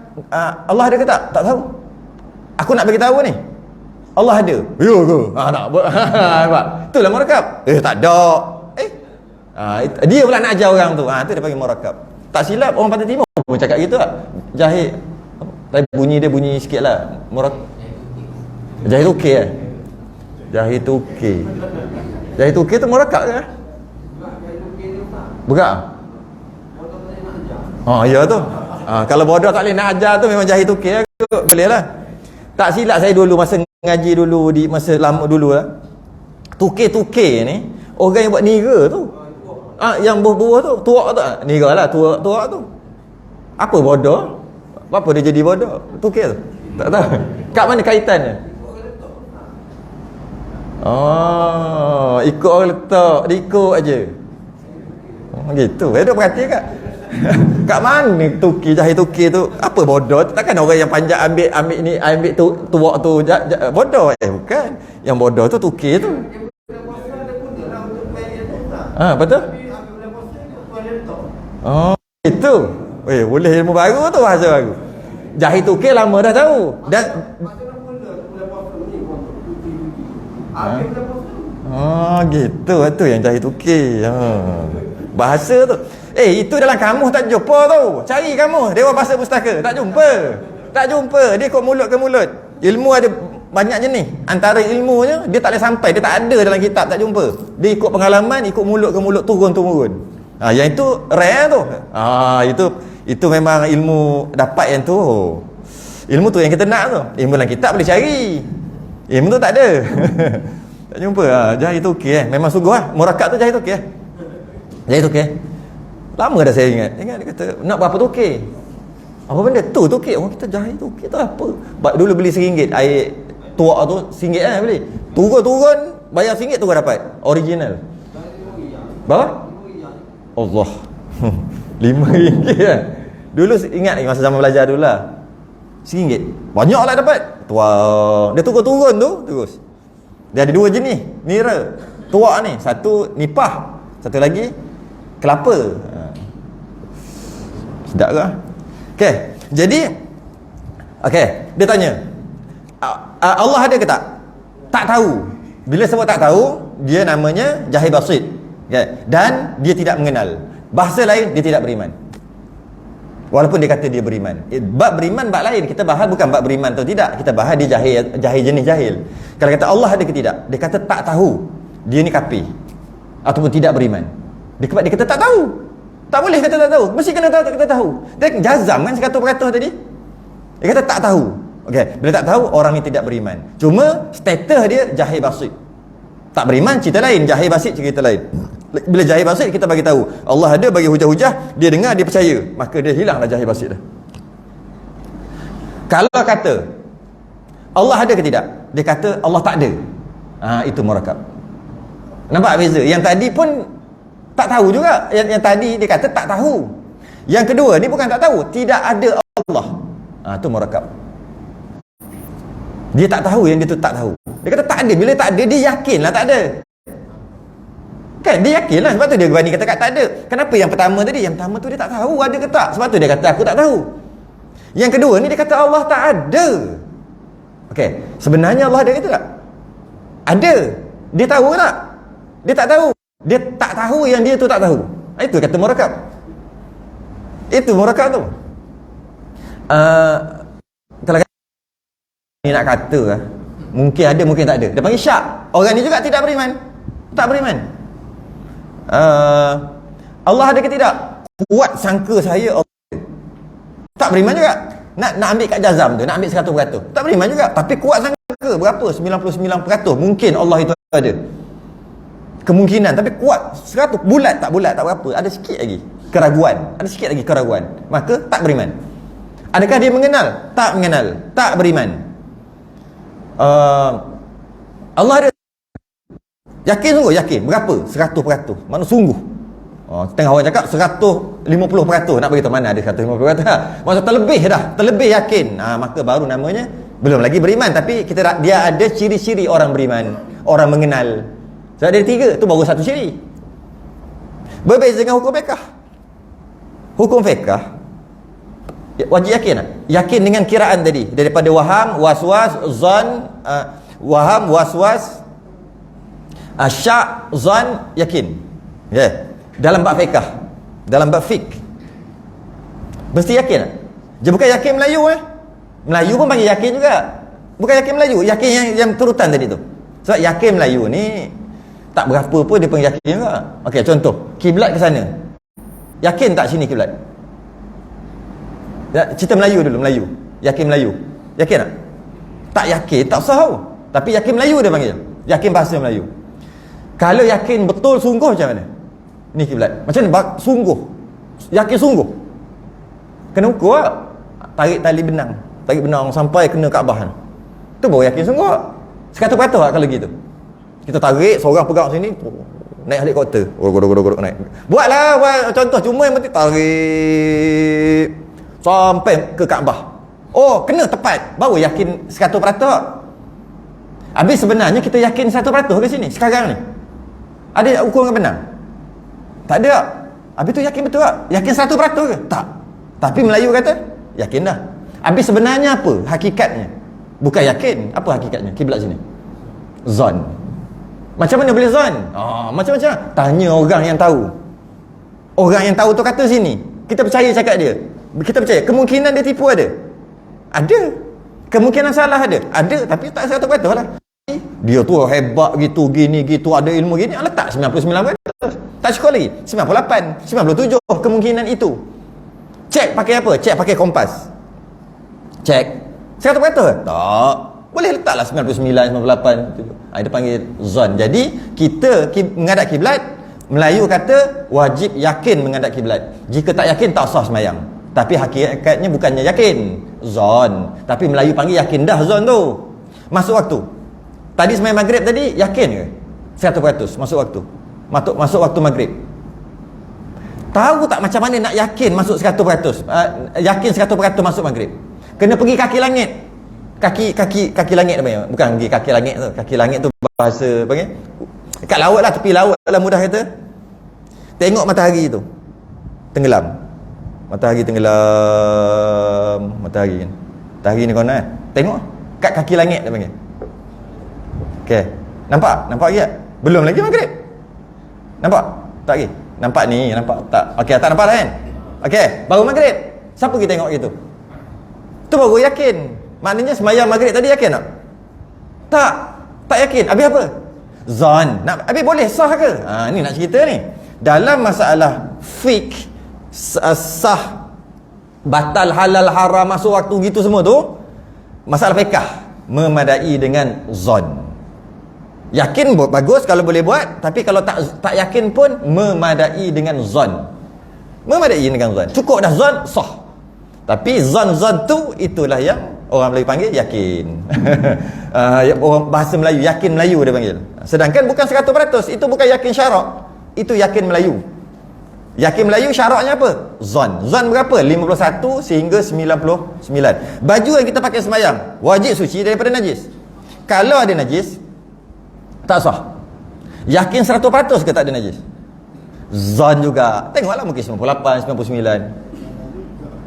Allah ada ke tak? Tak tahu. Aku nak beritahu ni, Allah ada. Ya ke? Tak buat. Itulah murakkab. Tak ada. Dia pula nak ajar orang tu. Tu dia panggil murakkab. Tak silap orang Pantai Timur pun cakap gitu lah. Jahil, tapi bunyi dia bunyi sikit lah. Jahil tu okey. Jahil tu okey. Jahil tu okey tu murakkab ke? Bukan? Ya tu. Kalau bodoh tak boleh nak ajar tu, memang jahil tu okey. Boleh lah. Tak silap saya dulu masa ngaji dulu, di masa lama dulu lah. Tukir-tukir ni orang yang buat nira tu. Yang buah-buah tu, tuak tu. Nira lah, tuak tu. Apa bodoh? Apa dia jadi bodoh? Tukir tu. Tak tahu. Kat mana kaitannya? Ikut orang letak. Dia ikut aje. Gitu. Dia duk perhati kat. Kat mana jahil tukir tu? Apa bodoh? Takkan orang yang panjat ambil ni, ambil tuak tu bodoh. Bukan. Yang bodoh tu tukir tu. Betul? Itu. Boleh ilmu baru tu, bahasa baru. Jahil tukir lama dah tahu. Dan gitu. Itu yang jahil tukir. Bahasa tu. Itu dalam kamus tak jumpa tu. Cari kamus Dewan Bahasa Pustaka, tak jumpa. Dia ikut mulut ke mulut. Ilmu ada banyak jenis. Antara ilmunya dia tak boleh sampai, dia tak ada dalam kitab, tak jumpa. Dia ikut pengalaman, ikut mulut ke mulut, turun-turun. Yang itu rare tu. Itu memang ilmu dapat yang tu. Ilmu tu yang kita nak tu. Ilmu dalam kitab boleh cari. Ilmu tu tak ada. Tak jumpa. Jahil tu okey. Memang sungguh lah. Murakkab tu jahil tu okey. Jahil tu okey. Lama dah saya ingat dia kata nak buat apa tu okey. Apa benda tu okey, orang kita jahil tu okey tu apa? Dulu beli RM1 air tuak tu RM1 kan beli. Turun bayar RM1 tu dapat original. Berapa? Allah. RM5 kan. Dulu ingat lagi masa zaman belajar dulu lah. RM1. Banyaklah dapat. Tuang. Dia turun tu terus. Dia ada dua jenis mirror. Tuak ni, satu nipah, satu lagi kelapa. Sedap ke? Okey. Jadi dia tanya, Allah ada ke tak? Tak tahu. Bila sebut tak tahu, dia namanya jahil basit. Dan dia tidak mengenal. Bahasa lain, dia tidak beriman. Walaupun dia kata dia beriman. Bab beriman bab lain. Kita bahas bukan bab beriman atau tidak. Kita bahas dia jahil jenis jahil. Kalau kata Allah ada ke tidak, dia kata tak tahu, dia ni kafir ataupun tidak beriman. Dia kata tak tahu. Tak boleh kata tak tahu. Mesti kena kata tahu. Dia jazam kan 100% tadi. Dia kata tak tahu. Okey, bila tak tahu, orang ni tidak beriman. Cuma status dia jahil basit. Tak beriman cerita lain, jahil basit cerita lain. Bila jahil basit kita bagi tahu Allah ada, bagi hujah-hujah, dia dengar, dia percaya, maka dia hilanglah jahil basit dah. Kalau kata Allah ada ke tidak, dia kata Allah tak ada, itu murakab. Nampak beza? Yang tadi pun tak tahu juga. Yang tadi dia kata tak tahu. Yang kedua ni bukan tak tahu, tidak ada Allah. Itu murakab. Dia tak tahu, yang dia tu tak tahu. Dia kata tak ada. Bila tak ada, dia yakinlah tak ada. Kan dia yakinlah, sebab tu dia berani kata tak ada. Kenapa yang pertama tadi? Yang pertama tu dia tak tahu ada ke tak. Sebab tu dia kata aku tak tahu. Yang kedua ni dia kata Allah tak ada. Okey, sebenarnya Allah ada ke tak? Ada. Dia tahu ke tak? Dia tak tahu. Dia tak tahu yang dia tu tak tahu. Itu kata murakab. Itu murakab tu. Kalau ni nak kata mungkin ada, mungkin tak ada. Dia panggil syak. Orang ni juga tidak beriman. Tak beriman. Allah ada ke tidak? Kuat sangka saya Allah ada. Tak beriman juga. Nak ambil kat jazam tu, nak ambil 100%. Tak beriman juga. Tapi kuat sangka berapa? 99% mungkin Allah itu ada. Kemungkinan, tapi kuat 100. Bulat tak berapa. Ada sikit lagi keraguan. Maka tak beriman. Adakah dia mengenal? Tak mengenal. Tak beriman. Allah ada. Yakin sungguh? Yakin. Berapa? 100%. Mana sungguh? Tengah orang cakap 150%. Nak beritahu mana ada 150%. Maksud terlebih yakin. Maka baru namanya belum lagi beriman, tapi dia ada ciri-ciri orang beriman, orang mengenal. Sebab ada 3, tu baru satu ciri. Berbeza dengan hukum fiqh. Hukum fiqh wajib yakin tak? Yakin dengan kiraan tadi, daripada waham, waswas, zan, waham, waswas, syak, zan, yakin. Dalam bab fiqh, dalam bab fiqh mesti yakin tak? Dia bukan yakin Melayu Melayu pun panggil yakin juga. Bukan yakin Melayu, yakin yang turutan tadi tu. Sebab yakin Melayu ni tak berapa pun dia panggil yakin juga. Okey, contoh kiblat ke sana, yakin tak sini kiblat? Cerita Melayu dulu, Melayu. Yakin Melayu. Yakin tak? Tak yakin, tak sah. Tapi yakin Melayu dia panggil. Yakin bahasa Melayu. Kalau yakin betul sungguh macam mana? Ni kiblat. Macam mana? Sungguh. Yakin sungguh. Kena ukur lah. Tarik tali benang. Tarik benang sampai kena Kaabah. Tu baru yakin sungguh. 100% lah kalau gitu. Kita tarik, seorang pegang sini, naik helikopter. Godok naik. Buat contoh, cuma yang penting tarik sampai ke Kaabah. Kena tepat. Baru yakin 100%. Habis sebenarnya kita yakin 100% ke sini sekarang ni. Ada ukur dengan benang? Tak ada. Habis tu yakin betul tak? Yakin 100% ke? Tak. Tapi Melayu kata yakin dah. Habis sebenarnya apa hakikatnya? Bukan yakin. Apa hakikatnya? Kiblat sini. Zon. Macam mana boleh zon? Macam-macam. Tanya orang yang tahu. Orang yang tahu tu kata sini. Kita percaya cakap dia. Kita percaya. Kemungkinan dia tipu ada? Ada. Kemungkinan salah ada? Ada. Tapi tak 100% lah. Dia tu hebat gitu, gini gitu, ada ilmu gini, letak 99%. Tak cukup lagi. 98, 97 kemungkinan itu. Cek pakai apa? Cek pakai kompas. Cek 100%? Tak. Boleh letaklah 99, 98. Dia panggil zon. Jadi kita menghadap kiblat, Melayu kata wajib yakin menghadap kiblat. Jika tak yakin tak sah sembahyang. Tapi hakikatnya bukannya yakin, zon. Tapi Melayu panggil yakin dah zon tu. Masuk waktu. Tadi sembahyang maghrib tadi yakin ke? 100% masuk waktu. Masuk waktu maghrib. Tahu tak macam mana nak yakin masuk 100%? Yakin 100% masuk maghrib. Kena pergi kaki langit. Kaki langit apa? Bukan pergi kaki langit tu. Kaki langit tu bahasa panggil. Kat laut lah, tepi laut lah mudah kata. Tengok matahari tu tenggelam. Matahari tenggelam. Matahari kan. Matahari ni kau nak tengok kat kaki langit dia panggil. Okey. Nampak lagi tak? Belum lagi maghrib. Nampak? Tak lagi. Nampak ni, nampak tak? Okey, tak nampak dah kan? Okey, baru maghrib. Siapa pergi tengok gitu? Tu baru yakin. Maknanya sembahyang maghrib tadi yakin tak? Tak yakin. Habis apa? Zon. Habis boleh sah ke? Ni nak cerita ni. Dalam masalah fiqh, sah, batal, halal, haram, masuk waktu gitu semua tu, masalah fiqh memadai dengan zon. Yakin bagus kalau boleh buat, tapi kalau tak yakin pun memadai dengan zon. Memadai dengan zon. Cukup dah zon, sah. Tapi zon tu itulah yang orang Melayu panggil yakin. Orang bahasa Melayu yakin Melayu dia panggil. Sedangkan bukan 100%, itu bukan yakin syarak. Itu yakin Melayu. Yakin Melayu syaraknya apa? Zon. Zon berapa? 51 sehingga 99. Baju yang kita pakai sembahyang wajib suci daripada najis. Kalau ada najis, tak sah. Yakin 100% ke tak ada najis? Zon juga. Tengoklah mungkin 98, 99.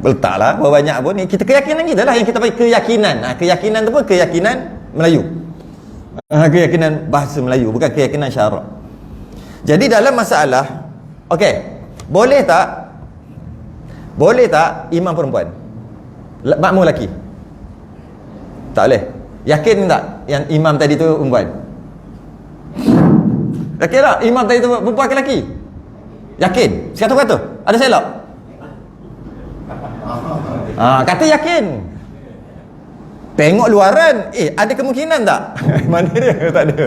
Letaklah berapa banyak pun ni. Kita keyakinan kita lah yang kita panggil keyakinan. Keyakinan tu pun keyakinan Melayu. Keyakinan bahasa Melayu, bukan keyakinan syarak. Jadi dalam masalah, okey, boleh tak imam perempuan makmum lelaki? Tak boleh. Yakin tak yang imam tadi tu perempuan? Yakin tak imam tadi tu perempuan ke lelaki? Yakin? 100%? Ada selok? Kata yakin. Tengok luaran, ada kemungkinan tak? Mana dia? Tak ada.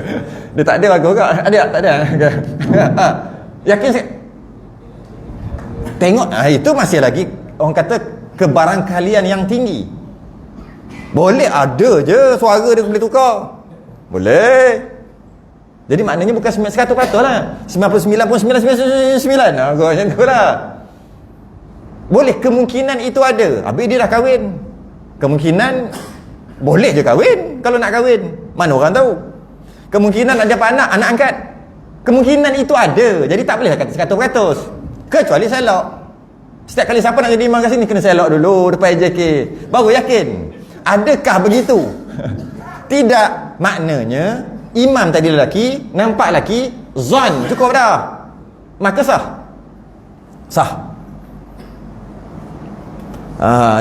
Dia tak ada bagus kak. Ada tak? Tak ada. Yakin tengok, itu masih lagi orang kata kebarangkalian yang tinggi. Boleh ada je suara dia boleh tukar. Boleh. Jadi maknanya bukan 100% lah. 99.999. Kau macam tu lah. Boleh, kemungkinan itu ada. Habis dia dah kahwin. Kemungkinan boleh je kahwin. Kalau nak kahwin, mana orang tahu. Kemungkinan ada anak angkat. Kemungkinan itu ada. Jadi tak boleh kata 100%. Kecuali selok. Setiap kali siapa nak jadi imam kat sini kena selok dulu depan JK, baru yakin. Adakah begitu? Tidak. Maknanya imam tadi lelaki, nampak lelaki, zon cukup dah. Maka sah.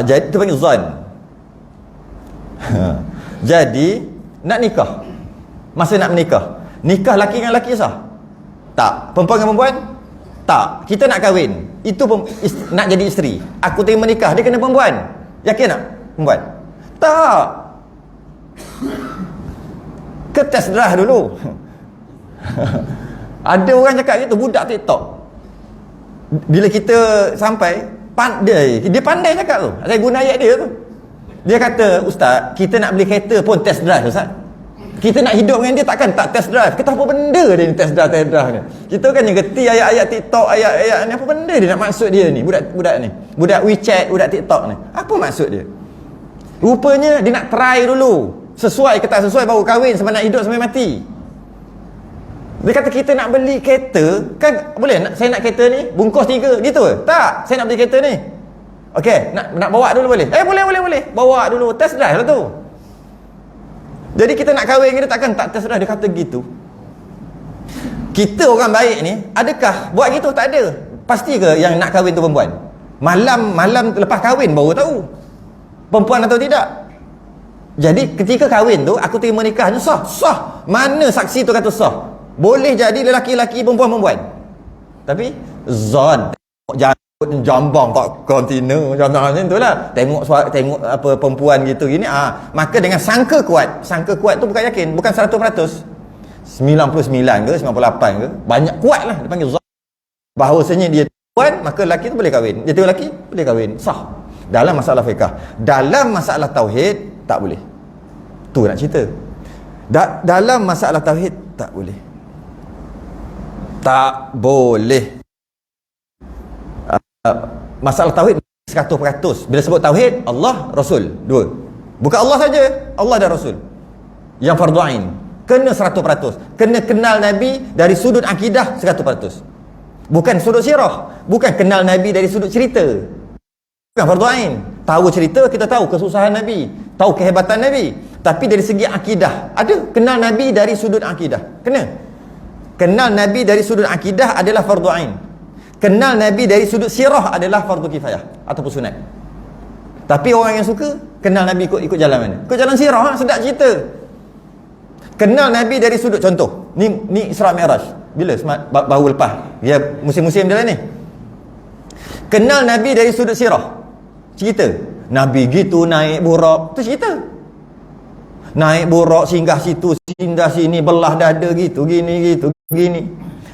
Jadi itu panggil zon. Jadi nak nikah, masa nak menikah, nikah laki dengan laki sah? Tak. Perempuan dengan perempuan? Tak. Kita nak kahwin, itu nak jadi isteri, aku terima nikah, dia kena perempuan. Yakin tak? Perempuan? Tak. Ke test drive dulu. Ada orang cakap gitu, budak TikTok, bila kita sampai dia pandai cakap tu. Saya guna ayat dia tu. Dia kata, ustaz, kita nak beli kereta pun test drive ustaz. Kita nak hidup dengan dia takkan tak test drive. Kita apa benda dia ni test drive ni. Kita kan yang gerti ayat-ayat TikTok, ayat-ayat ni, apa benda dia nak maksud dia ni, budak ni. Budak WeChat, budak TikTok ni. Apa maksud dia? Rupanya dia nak try dulu. Sesuai ke tak sesuai baru kahwin sampai nak hidup sampai mati. Dia kata kita nak beli kereta, kan boleh saya nak kereta ni bungkus 3 gitu ke? Tak, saya nak beli kereta ni. Okey, nak bawa dulu boleh? Boleh. Bawa dulu, test drive lah tu. Jadi kita nak kahwin kita takkan tak test drive, dia kata gitu. Kita orang baik ni, adakah buat gitu? Tak ada. Pasti ke yang nak kahwin tu perempuan? Malam lepas kahwin baru tahu perempuan atau tidak. Jadi ketika kahwin tu aku terima nikahnya sah. Mana saksi tu kata sah? Boleh jadi lelaki-lelaki, perempuan-perempuan. Tapi zon, jambang tak kontinu macam itulah. Tengok apa perempuan gitu gini, maka dengan sangka kuat tu bukan yakin, bukan 100%. 99 ke 98 ke, banyak kuat lah dia panggil zon. Bahawasanya dia perempuan, maka lelaki tu boleh kahwin. Dia tengok lelaki, boleh kahwin. Sah. Dalam masalah fiqah. Dalam masalah tauhid, tak boleh. Tu nak cerita. Dalam masalah tauhid, tak boleh. Tak boleh. Masalah tauhid 100%. Bila sebut tauhid, Allah, Rasul, dua. Bukan Allah saja, Allah dan Rasul. Yang fardu ain. Kena 100%. Kena kenal Nabi dari sudut akidah 100%. Bukan sudut sirah. Bukan kenal Nabi dari sudut cerita. Bukan fardu ain. Tahu cerita, kita tahu kesusahan Nabi, tahu kehebatan Nabi. Tapi dari segi akidah, ada kenal Nabi dari sudut akidah. Kena. Kenal Nabi dari sudut akidah adalah fardu ain. Kenal Nabi dari sudut sirah adalah fardu kifayah ataupun sunat. Tapi orang yang suka kenal Nabi ikut jalan mana? Ikut jalan sirah, sedap cerita. Kenal Nabi dari sudut, contoh, ni Isra Mi'raj. Bila? Baru lepas. Dia musim-musim dia lah ni. Kenal Nabi dari sudut sirah. Cerita. Nabi gitu naik burak, tu cerita. Naik burak, singgah situ, singgah sini, belah dada gitu, gini.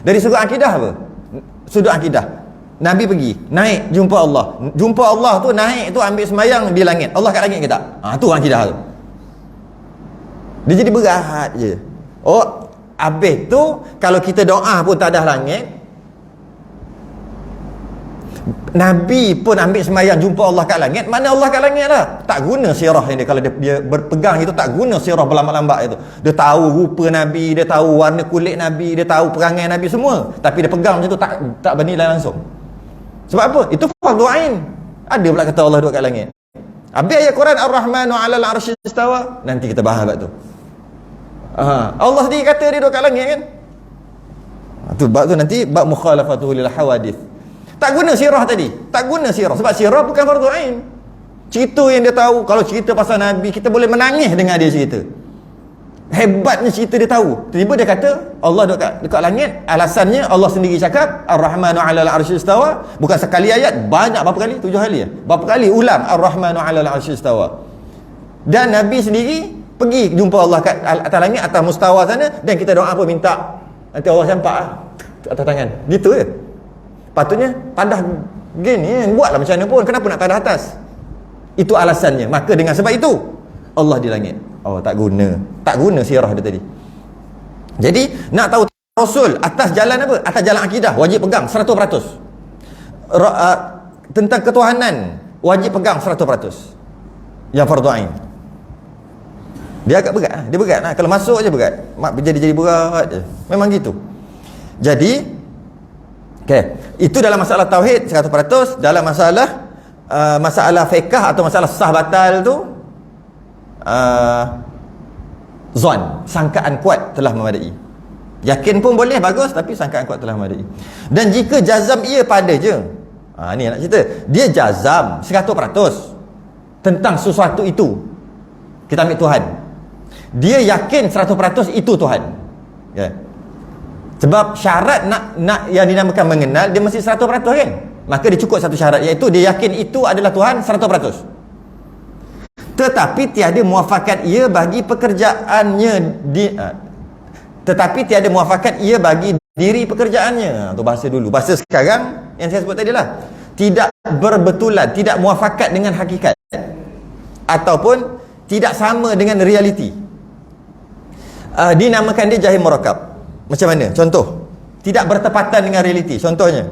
Dari sudut akidah apa? Sudut akidah. Nabi pergi, naik jumpa Allah. Jumpa Allah tu naik tu ambil sembahyang di langit. Allah kat langit ke tak? Tu akidah tu. Dia jadi berat je. Oh, habis tu kalau kita doa pun tak ada langit. Nabi pun ambil sembahyang jumpa Allah kat langit. Mana Allah kat langit lah. Tak guna sirah ini. Kalau dia berpegang itu, tak guna sirah berlambat-lambat itu. Dia tahu rupa Nabi, dia tahu warna kulit Nabi, dia tahu perangai Nabi semua. Tapi dia pegang macam tu tak bernilai langsung. Sebab apa? Itu fardu ain. Ada pula kata Allah duduk kat langit. Habis ayat Quran Ar-Rahmanu 'alal 'arsy istawa. Nanti kita bahas bab tu. Allah sendiri kata dia duduk kat langit kan. Tu bab tu nanti bab mukhalafatuhu lil hawadith. Tak guna sirah tadi. Tak guna sirah. Sebab sirah bukan fardu ain. Cerita yang dia tahu. Kalau cerita pasal Nabi, kita boleh menangis dengar dia cerita. Hebatnya cerita dia tahu. Tiba-tiba dia kata Allah dekat langit. Alasannya Allah sendiri cakap Ar-Rahmanu 'alal 'arsy istawa. Bukan sekali ayat, banyak. Berapa kali? 7 kali ya? Berapa kali ulang Ar-Rahmanu 'alal 'arsy istawa. Dan Nabi sendiri pergi jumpa Allah kat atas langit, atas mustawa sana. Dan kita doa apa? Minta nanti Allah campak atas tangan. Gitu je. Patutnya tadah gini, buatlah macam mana pun. Kenapa nak tadah atas? Itu alasannya. Maka dengan sebab itu Allah di langit. Oh, tak guna sirah dia tadi. Jadi nak tahu Rasul atas jalan apa? Atas jalan akidah, wajib pegang 100%. Tentang ketuhanan wajib pegang 100%. Yang fardu ain. Dia agak berat. Dia berat lah. Kalau masuk je berat. Jadi berat je. Memang gitu. Jadi itu dalam masalah tauhid 100%. Dalam masalah fiqh atau masalah sah batal tu, zon, sangkaan kuat telah memadai. Yakin pun boleh, bagus, tapi sangkaan kuat telah memadai. Dan jika jazam ia pada je, ni nak cerita, dia jazam 100% tentang sesuatu itu, kita ambil Tuhan, dia yakin 100% itu Tuhan. Sebab syarat nak yang dinamakan mengenal, dia mesti 100% kan. Maka dia cukup satu syarat, iaitu dia yakin itu adalah Tuhan 100%. Tetapi tiada muafakat ia bagi pekerjaannya tetapi tiada muafakat ia bagi diri pekerjaannya. Tu bahasa dulu. Bahasa sekarang yang saya sebut tadi lah, tidak berbetulan, tidak muafakat dengan hakikat, ataupun tidak sama dengan realiti. Dinamakan dia jahil murakab. Macam mana? Contoh, tidak bertepatan dengan realiti. Contohnya,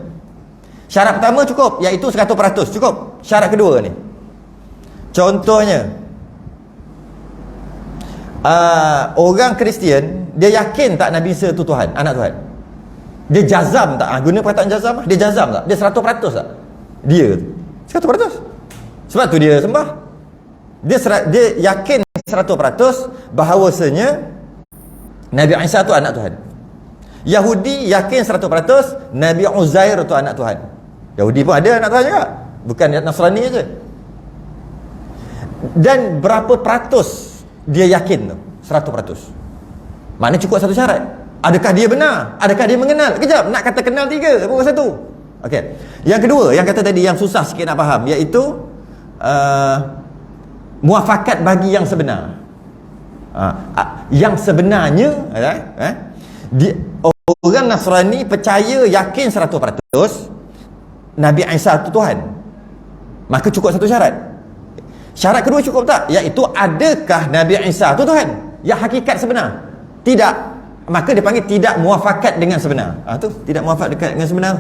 syarat pertama cukup, iaitu 100% cukup. Syarat kedua ni, contohnya, orang Kristian, dia yakin tak Nabi Isa tu Tuhan, anak Tuhan. Dia jazam tak? Guna perkataan jazam. Dia jazam tak? Dia 100% tak? Dia 100%. Sebab tu dia sembah. Dia yakin 100% bahawasanya Nabi Isa tu anak Tuhan. Yahudi yakin 100% Nabi Uzair tu anak Tuhan. Yahudi pun ada anak Tuhan juga, bukan Nasrani aja. Dan berapa peratus dia yakin tu? 100%. Maknanya cukup satu syarat. Adakah dia benar? Adakah dia mengenal? Kejap, nak kata kenal 3, bukan 1. Okey. Yang kedua, yang kata tadi yang susah sikit nak faham, iaitu muafakat bagi yang sebenar. Yang sebenarnya orang Nasrani percaya, yakin 100% Nabi Isa itu Tuhan, maka cukup satu syarat. Syarat kedua cukup tak? Iaitu adakah Nabi Isa itu Tuhan yang hakikat sebenar? Tidak. Maka dia panggil tidak muafakat dengan sebenar. Tu tidak muafakat dengan sebenar.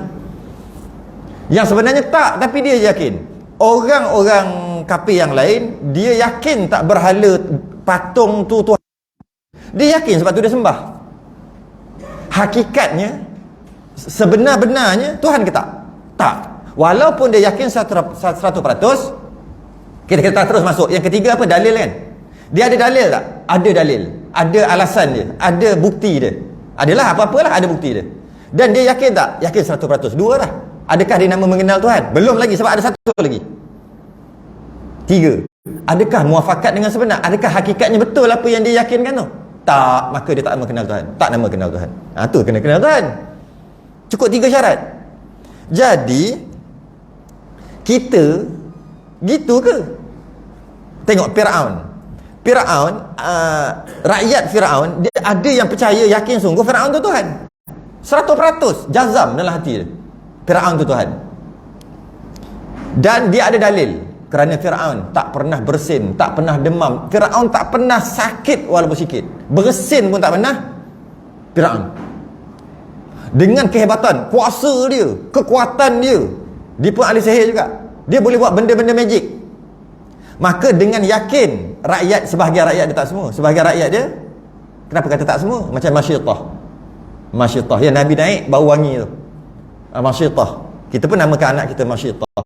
Yang sebenarnya tak, tapi dia yakin. Orang-orang kafir yang lain, dia yakin tak berhala patung tu Tuhan. Dia yakin sebab tu dia sembah. Hakikatnya, sebenar-benarnya Tuhan ke tak? Tak. Walaupun dia yakin 100%, kita terus masuk. Yang ketiga apa? Dalil kan? Dia ada dalil tak? Ada dalil. Ada alasan dia. Ada bukti dia. Adalah apa-apalah, ada bukti dia. Dan dia yakin tak? Yakin 100%. Dua lah. Adakah dia nama mengenal Tuhan? Belum lagi, sebab ada satu lagi. Tiga. Adakah muafakat dengan sebenar? Adakah hakikatnya betul apa yang dia yakinkan tu? Tak. Maka dia tak nama kenal Tuhan. Tak nama kenal Tuhan. Tu kena kenal Tuhan. Cukup 3 syarat. Jadi kita gitu ke? Tengok Firaun, rakyat Firaun, dia ada yang percaya, yakin sungguh Firaun tu Tuhan. 100% jazam dalam hati dia, Firaun tu Tuhan. Dan dia ada dalil. Kerana Firaun tak pernah bersin, tak pernah demam, Firaun tak pernah sakit walaupun sikit, bersin pun tak pernah. Firaun dengan kehebatan, kuasa dia, kekuatan dia, dia pun ahli sihir juga, dia boleh buat benda-benda magic. Maka dengan yakin, rakyat, sebahagian rakyat dia, tak semua, sebahagian rakyat dia, kenapa kata tak semua? Macam Masyitah yang Nabi naik bau wangi tu, Masyitah. Kita pun namakan anak kita Masyitah.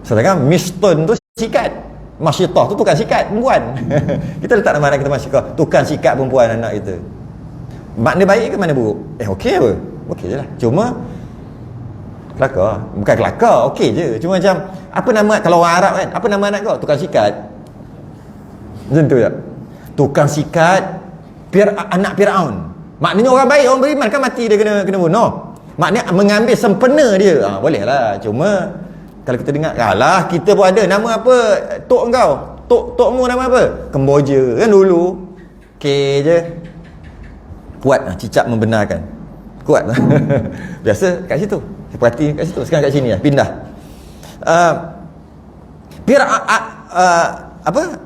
Sedangkan Mishtun tu sikat, Masyitah tu tukang sikat perempuan. Kita letak nama anak kita Masyitah, tukang sikat perempuan anak kita. Makna baik ke mana buruk? Okey apa? Okey je lah. Cuma kelakar. Bukan kelakar, okey je. Cuma macam, apa nama, kalau orang Arab kan, apa nama anak kau? Tukang sikat. Macam tu tak? Tukang sikat, anak Firaun. Maknanya orang baik, orang beriman kan mati dia kena bunuh. Maknanya mengambil sempena dia. Boleh lah. Cuma kalau kita dengar, alah kita pun ada nama apa? Tok kau. Tokmu nama apa? Kemboja kan dulu. Okey je. Kuat lah, cicak membenarkan. Kuat lah. Biasa kat situ. Saya perhati kat situ. Sekarang kat sini lah, pindah.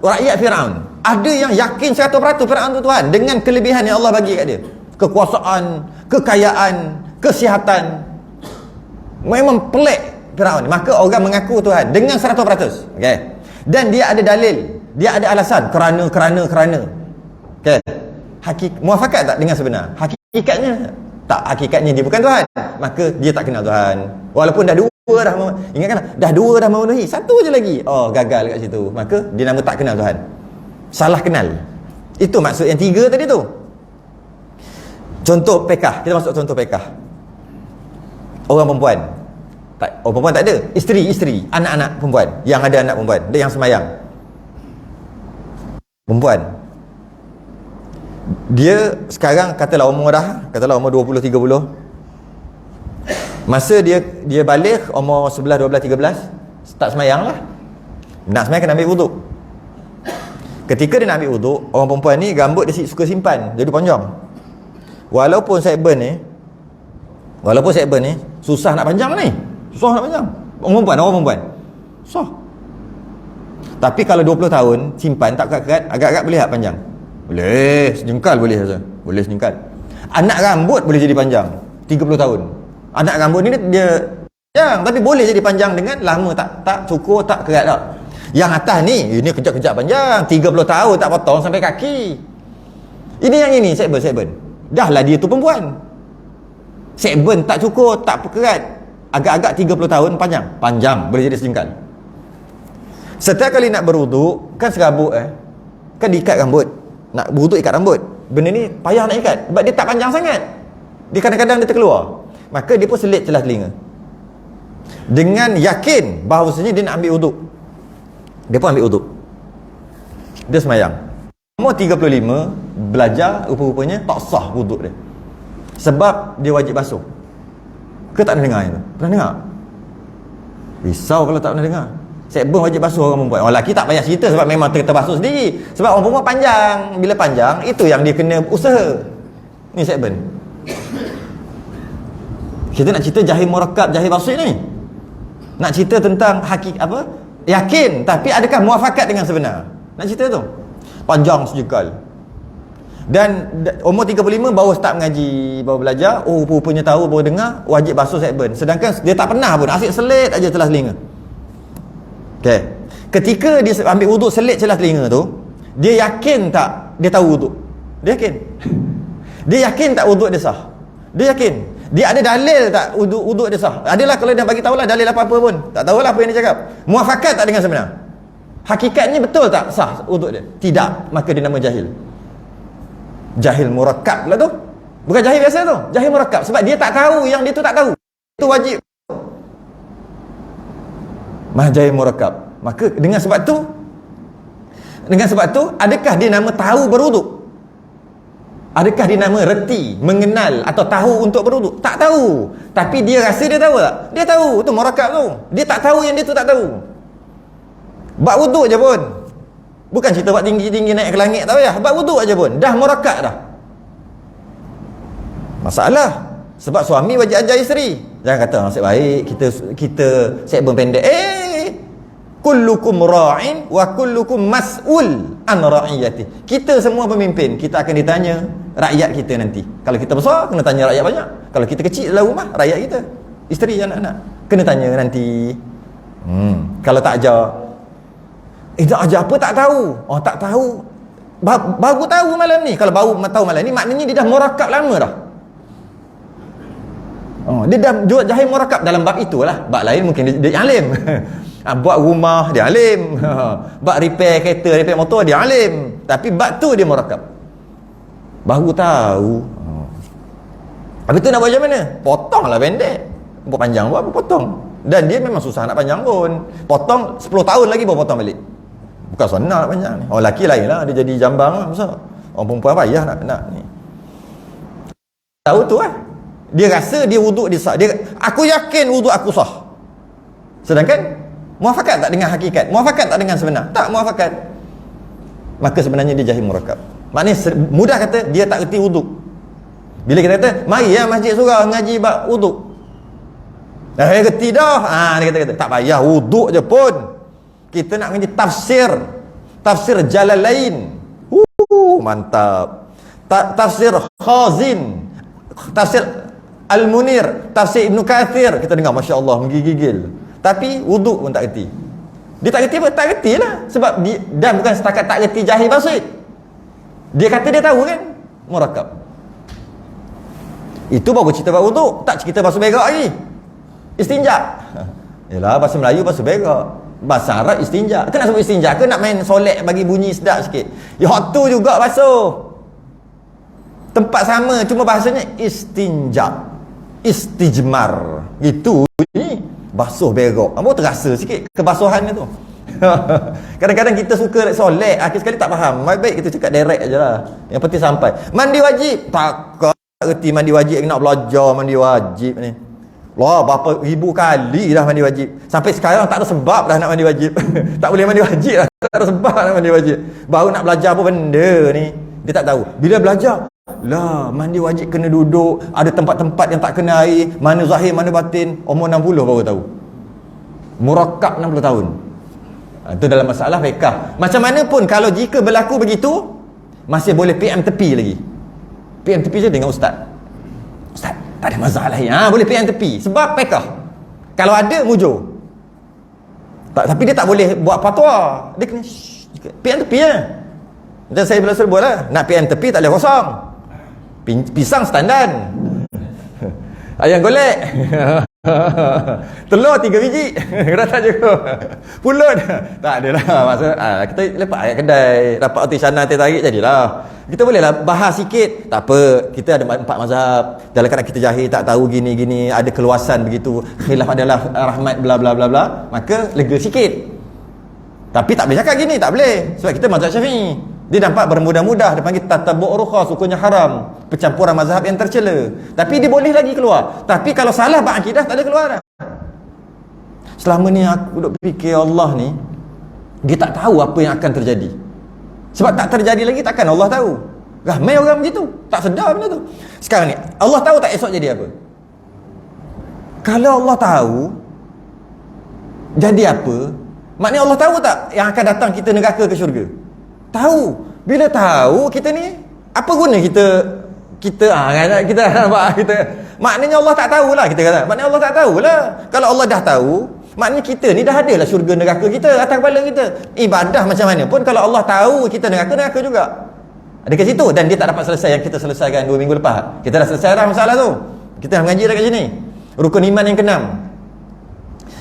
Rakyat Firaun ada yang yakin 100% Firaun tu Tuhan, dengan kelebihan yang Allah bagi kat dia. Kekuasaan, kekayaan, kesihatan. Memang pelik Firaun. Maka orang mengaku Tuhan dengan 100%. Okey. Dan dia ada dalil, dia ada alasan, kerana. Okey. Muafakat tak dengan sebenar? Hakikatnya tak, hakikatnya dia bukan Tuhan, maka dia tak kenal Tuhan. Walaupun dah dua dah, ingatkan dah dua dah memenuhi, satu je lagi, gagal kat situ, maka dia nama tak kenal Tuhan, salah kenal. Itu maksud yang 3 tadi tu. Contoh pekah, kita masuk contoh pekah. Orang perempuan tak ada, isteri, anak-anak perempuan, yang ada anak perempuan, dia yang semayang perempuan, dia sekarang katalah umur 20-30, masa dia balik umur 11, 12, 13, tak semayang lah. Nak semayang kena ambil wuduk. Ketika dia nak ambil wuduk, orang perempuan ni rambut dia suka simpan jadi panjang. Walaupun sideburn ni susah nak panjang ni, orang perempuan susah. Tapi kalau 20 tahun simpan tak kerat, agak-agak boleh tak panjang? Boleh, sejengkal boleh saja. Boleh sejengkal. Anak rambut boleh jadi panjang 30 tahun. Anak rambut ni dia panjang, tapi boleh jadi panjang dengan lama, tak cukur, tak kerat tak. Yang atas ni, ini kejap-kejap panjang 30 tahun tak potong sampai kaki. Ini yang ini, sideburn. Dah lah dia tu perempuan. Sideburn tak cukur, tak kerat, agak-agak 30 tahun panjang, boleh jadi sejengkal. Setiap kali nak berwuduk, kan serabut kan diikat rambut. Nak berwuduk ikat rambut. Benda ni payah nak ikat sebab dia tak panjang sangat. Dia kadang-kadang dia terkeluar. Maka dia pun selit celah telinga. Dengan yakin bahawasanya dia nak ambil wuduk. Dia pun ambil wuduk. Dia semayang. Umur 35, belajar rupa-rupanya tak sah wuduk dia. Sebab dia wajib basuh. Ke tak pernah dengar itu? Pernah dengar? Risau kalau tak pernah dengar. Sideburn wajib basuh orang perempuan. Orang lelaki tak payah cerita sebab memang terbasuh sendiri. Sebab orang perempuan panjang. Bila panjang, itu yang dia kena usaha. Ni sideburn. Kita nak cerita jahil murakab, jahil basuh ni. Nak cerita tentang yakin, tapi adakah muafakat dengan sebenar? Nak cerita tu panjang sejekal. Dan umur 35 baru start mengaji, baru belajar. Oh, rupanya tahu, baru dengar wajib basuh sekben. Sedangkan dia tak pernah pun, asyik selit aja celah telinga. Okey. Ketika dia ambil wuduk selit celah telinga tu, dia yakin tak dia tahu wuduk? Dia yakin. Dia yakin tak wuduk dia sah? Dia yakin. Dia ada dalil tak wuduk dia sah? Adalah, kalau dia bagi tahulah dalil apa-apa pun. Tak tahulah apa yang dia cakap. Muafakat tak dengan sebenar? Hakikatnya betul tak sah wuduk dia? Tidak, maka dia nama jahil. Jahil murakkab lah tu. Bukan jahil biasa tu, jahil murakkab. Sebab dia tak tahu yang dia tu tak tahu. Itu wajib. Jahil murakkab. Maka dengan sebab tu adakah dia nama tahu berwuduk? Adakah dia nama reti, mengenal atau tahu untuk berwuduk? Tak tahu. Tapi dia rasa dia tahu tak? Dia tahu. Itu murakkab tu. Dia tak tahu yang dia tu tak tahu. Bab wuduk je pun. Bukan cerita buat tinggi-tinggi naik ke langit tahu ya. Bab wuduk aja pun dah murakkab dah. Masalah sebab suami wajib ajar isteri. Jangan kata nasib baik kita sekben pendek. Kullukum ra'in wa kullukum mas'ul an ra'iyati. Kita semua pemimpin, kita akan ditanya rakyat kita nanti. Kalau kita besar kena tanya rakyat banyak. Kalau kita kecil dalam rumah, rakyat kita, isteri anak-anak kena tanya nanti. Kalau tak ajar, tak ajar apa tak tahu. Oh, tak tahu. Baru tahu malam ni. Kalau baru tahu malam ni, maknanya dia dah murakkab lama dah. Oh, dia dah jahil murakkab dalam bab itulah. Bab lain mungkin dia alim. Buat rumah dia alim. Bab repair kereta, repair motor dia alim. Tapi bab tu dia murakkab. Baru tahu. Habis tu nak buat macam mana? Potonglah pendek. Buat panjang buat apa potong. Dan dia memang susah nak panjang pun. Potong 10 tahun lagi baru potong balik. Bukan senang nak panjang ni. Orang lelaki lain lah, dia jadi jambang lah. Masa orang perempuan payah nak ni. Tahu tu lah. Dia rasa dia wuduk dia sah. Aku yakin wuduk aku sah. Sedangkan muafakat tak dengan hakikat? Muafakat tak dengan sebenar? Tak muafakat. Maka sebenarnya dia jahil murakkab. Maknanya mudah kata dia tak erti wuduk. Bila kita kata mari ya masjid surau ngaji bab wuduk, dia kerti dah. Dia kata tak payah wuduk je pun. Kita nak ngaji tafsir Jalalain. Mantap. Tafsir Khazin, tafsir Al-Munir, tafsir Ibn Kathir. Kita dengar masya-Allah menggigil. Tapi wuduk pun tak kerti. Dia tak kerti apa? Tak kerti lah. Sebab dia, dan bukan setakat tak kerti jahil basit. Dia kata dia tahu kan? Murakkab. Itu baru cerita bab wuduk. Tak cerita basuh berak lagi. Istinja. Yalah, bahasa Melayu basuh berak. Bahasa Arab istinja. Kenapa sebut istinja? Ke nak main solek bagi bunyi sedap sikit? Ya, tu juga basuh. Tempat sama, cuma bahasanya istinja. Istijmar. Itu ni basuh berak. Apa terasa sikit kebasuhannya tu. Kadang-kadang kita suka solek, akhir sekali tak faham. Baik kita cakap direct aje lah. Yang penting sampai. Mandi wajib. Tak kerti mandi wajib, nak belajar mandi wajib ni. Lah, berapa ribu kali dah mandi wajib. Sampai sekarang tak ada sebab dah nak mandi wajib. Tak boleh mandi wajib dah. Tak ada sebab nak mandi wajib. Baru nak belajar apa benda ni, dia tak tahu. Bila belajar, lah, mandi wajib kena duduk, ada tempat-tempat yang tak kena air, mana zahir, mana batin. Umur 60 baru tahu. Murakkab 60 tahun. Itu dalam masalah fiqh. Macam mana pun kalau jika berlaku begitu, masih boleh PM tepi lagi. PM tepi je dengan ustaz. Ustaz, tak ada masalah lain. Boleh PM tepi. Sebab fiqh. Kalau ada, mujur. Tapi dia tak boleh buat fatwa. Dia kena PM tepi je. Dan saya bila suruh buat lah. Nak PM tepi tak boleh kosong. Pisang standar. Ayam golek. Telur 3 biji. Rata juga. Pulut. Tak adalah. Maksud kita lepas ayat kedai, dapat roti sana teh tarik jadilah. Kita bolehlah bahas sikit. Tak apa, kita ada 4 mazhab. Dalam keadaan kita jahil tak tahu gini-gini, ada keluasan begitu. Khilaf adalah rahmat bla bla bla bla. Maka lega sikit. Tapi tak boleh cakap gini, tak boleh. Sebab kita mazhab Syafi'i. Dia nampak bermudah-mudah, dia panggil tatabu' rukhas, hukumnya haram, percampuran mazhab yang tercela. Tapi dia boleh lagi keluar. Tapi kalau salah bab akidah tak ada keluar dah. Selama ni aku duk fikir Allah ni, dia tak tahu apa yang akan terjadi. Sebab tak terjadi lagi, takkan Allah tahu. Ramai orang begitu, tak sedar benda tu. Sekarang ni, Allah tahu tak esok jadi apa? Kalau Allah tahu, Jadi apa? Maknanya Allah tahu tak yang akan datang kita neraka ke syurga? Tahu. Bila tahu kita ni, apa guna kita nampak kita. Maknanya Allah tak tahulah kita kata. Maknanya Allah tak tahulah. Kalau Allah dah tahu, maknanya kita ni dah adalah syurga neraka kita atas kepala kita. Ibadah macam mana pun kalau Allah tahu kita neraka juga. Ada kat situ dan dia tak dapat selesai yang kita selesaikan 2 minggu lepas. Kita dah selesai dah masalah tu. Kita dah mengaji dah kat sini. Rukun iman yang ke-6.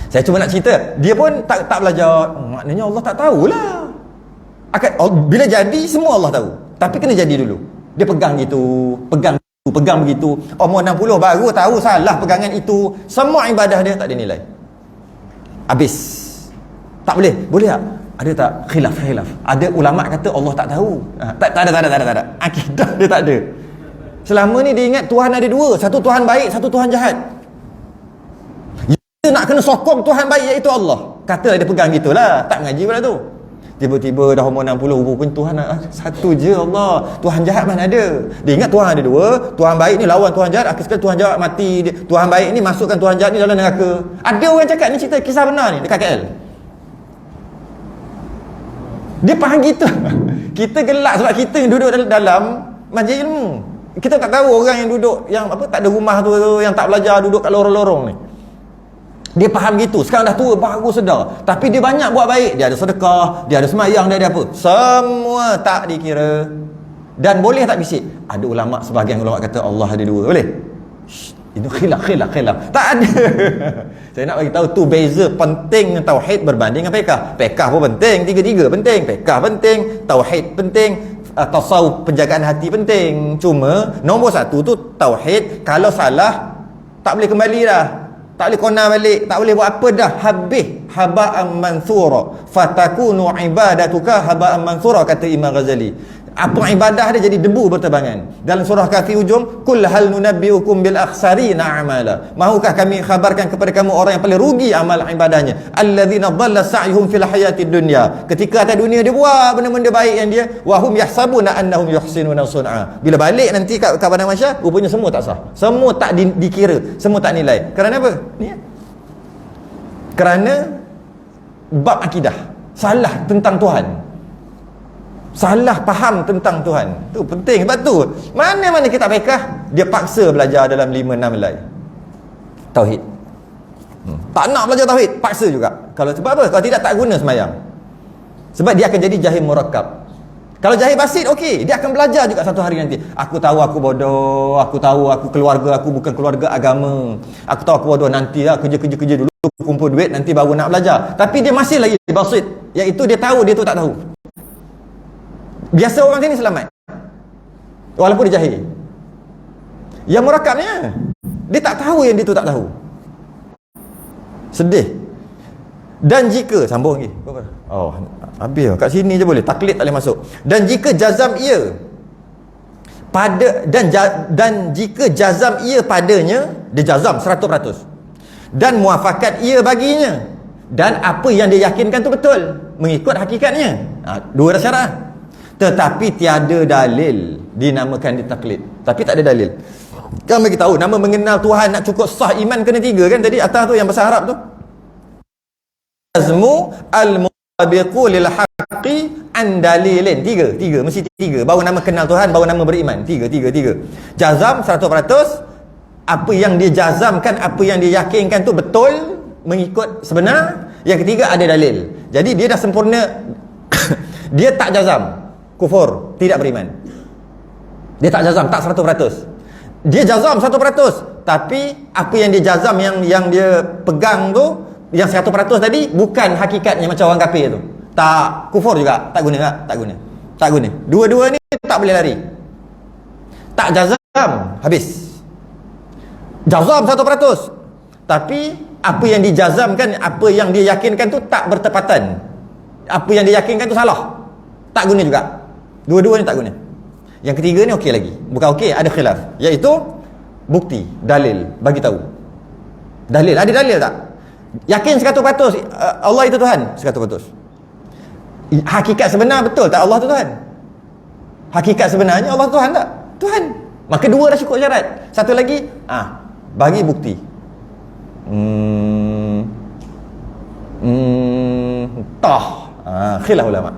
Saya cuma nak cerita, dia pun tak belajar. Maknanya Allah tak tahulah. Bila jadi semua Allah tahu. Tapi kena jadi dulu. Dia pegang gitu, pegang begitu. Umur 60 baru tahu salah pegangan itu. Semua ibadah dia tak ada nilai. Habis. Tak boleh. Boleh tak? Ada tak? Khilaf. Ada ulama kata Allah tak tahu. Tak ada. Akidah dia tak ada. Selama ni dia ingat Tuhan ada dua. Satu Tuhan baik, satu Tuhan jahat. Dia nak kena sokong Tuhan baik iaitu Allah. Kata dia pegang gitulah. Tak mengaji pula tu. Tiba-tiba dah umur 60 rupanya Tuhan satu je Allah. Tuhan jahat mana ada. Dia ingat Tuhan ada dua. Tuhan baik ni lawan Tuhan jahat. Akhir sekali Tuhan jahat mati. Tuhan baik ni masukkan Tuhan jahat ni dalam neraka. Ada orang cakap ni cerita kisah benar ni dekat KL. Dia faham gitu. Kita gelak sebab kita yang duduk dalam majlis ilmu. Kita tak tahu orang yang duduk yang tak ada rumah tu yang tak belajar duduk kat lorong-lorong ni. Dia faham gitu. Sekarang dah tua baru sedar. Tapi dia banyak buat baik. Dia ada sedekah, dia ada semayang, dia ada apa. Semua tak dikira. Dan boleh tak bisik? Ada ulama, sebahagian ulama kata Allah ada dua. Boleh? Itu khilaf. Tak ada. Saya nak bagi tahu tu beza penting tauhid berbanding dengan fiqh. Fiqh pun penting, tiga-tiga penting. Fiqh penting, tauhid penting, tasawuf penjagaan hati penting. Cuma nombor satu tu tauhid. Kalau salah tak boleh kembali dah. Tak boleh kona balik, tak boleh buat apa dah, habis haba'an mansura fatakunu ibadatuka haba'an mansura, kata Imam Ghazali. Apa ibadah dia jadi debu berterbangan. Dalam surah Kahfi ujung, kul hal nunabbiukum bil akhsarina a'mala, mahukah kami khabarkan kepada kamu orang yang paling rugi amal ibadahnya, alladzina dhalla sa'yuhum fil hayatid dunya, ketika atas dunia dia buat benda-benda baik yang dia, wa hum yahsabuna annahum yuhsinuna sun'a, bila balik nanti kat padang mahsyar rupanya semua tak sah, semua tak dikira, semua tak nilai. Kerana apa? Ni kerana bab akidah, salah tentang Tuhan, salah faham tentang Tuhan. Tu penting. Sebab tu mana-mana kitab fiqh dia paksa belajar dalam 5-6 helai tauhid. Tak nak belajar tauhid, paksa juga. Kalau sebab apa? Kalau tidak tak guna semayang. Sebab dia akan jadi jahil murakkab. Kalau jahil basit, okey, dia akan belajar juga satu hari nanti. Aku tahu aku bodoh, aku tahu aku keluarga aku bukan keluarga agama. Aku tahu aku bodoh, nanti lah kerja dulu, kumpul duit, nanti baru nak belajar. Tapi dia masih lagi basit, iaitu dia tahu dia tu tak tahu. Biasa orang sini selamat walaupun dia jahil. Yang murakkabnya dia tak tahu yang dia tu tak tahu. Sedih. Dan jika sambung lagi. Oh, habis kat sini je boleh. Taklid tak boleh masuk. Dan jika jazam ia pada dan jika jazam ia padanya, dia jazam 100%. Dan muafakat ia baginya, dan apa yang dia yakinkan tu betul mengikut hakikatnya. Dua syarat. Tetapi tiada dalil dinamakan ditaklid. Tapi tak ada dalil. Kan bagi tahu nama mengenal Tuhan nak cukup sah iman kena 3 kan tadi atas tu yang bahasa Arab tu. Azmu al-mubiqu lil haqqi an dalilin. 3 mesti 3 baru nama kenal Tuhan, baru nama beriman. 3. Jazam 100%. Apa yang dia jazamkan, apa yang dia yakinkan tu betul mengikut sebenar. Yang ketiga ada dalil. Jadi dia dah sempurna. Dia tak jazam kufur, tidak beriman. Dia tak jazam, tak 100%. Dia jazam 100%, tapi apa yang dia jazam, yang dia pegang tu, yang 100% tadi bukan hakikatnya macam orang kafir tu. Tak, kufur juga, tak guna. Dua-dua ni tak boleh lari. Tak jazam, habis. Jazam 100%, tapi apa yang dijazamkan, apa yang dia yakinkan tu tak bertepatan. Apa yang dia yakinkan tu salah, tak guna juga. Dua-dua ni tak guna. Yang ketiga ni okey lagi. Bukan okey, ada khilaf, iaitu bukti, dalil, bagi tahu. Dalil, ada dalil tak? Yakin 100% Allah itu Tuhan, 100%. Hakikat sebenar betul tak Allah itu Tuhan? Hakikat sebenarnya Allah Tuhan tak? Tuhan. Maka 2 dah cukup syarat. Satu lagi, bagi bukti. khilaf ulama.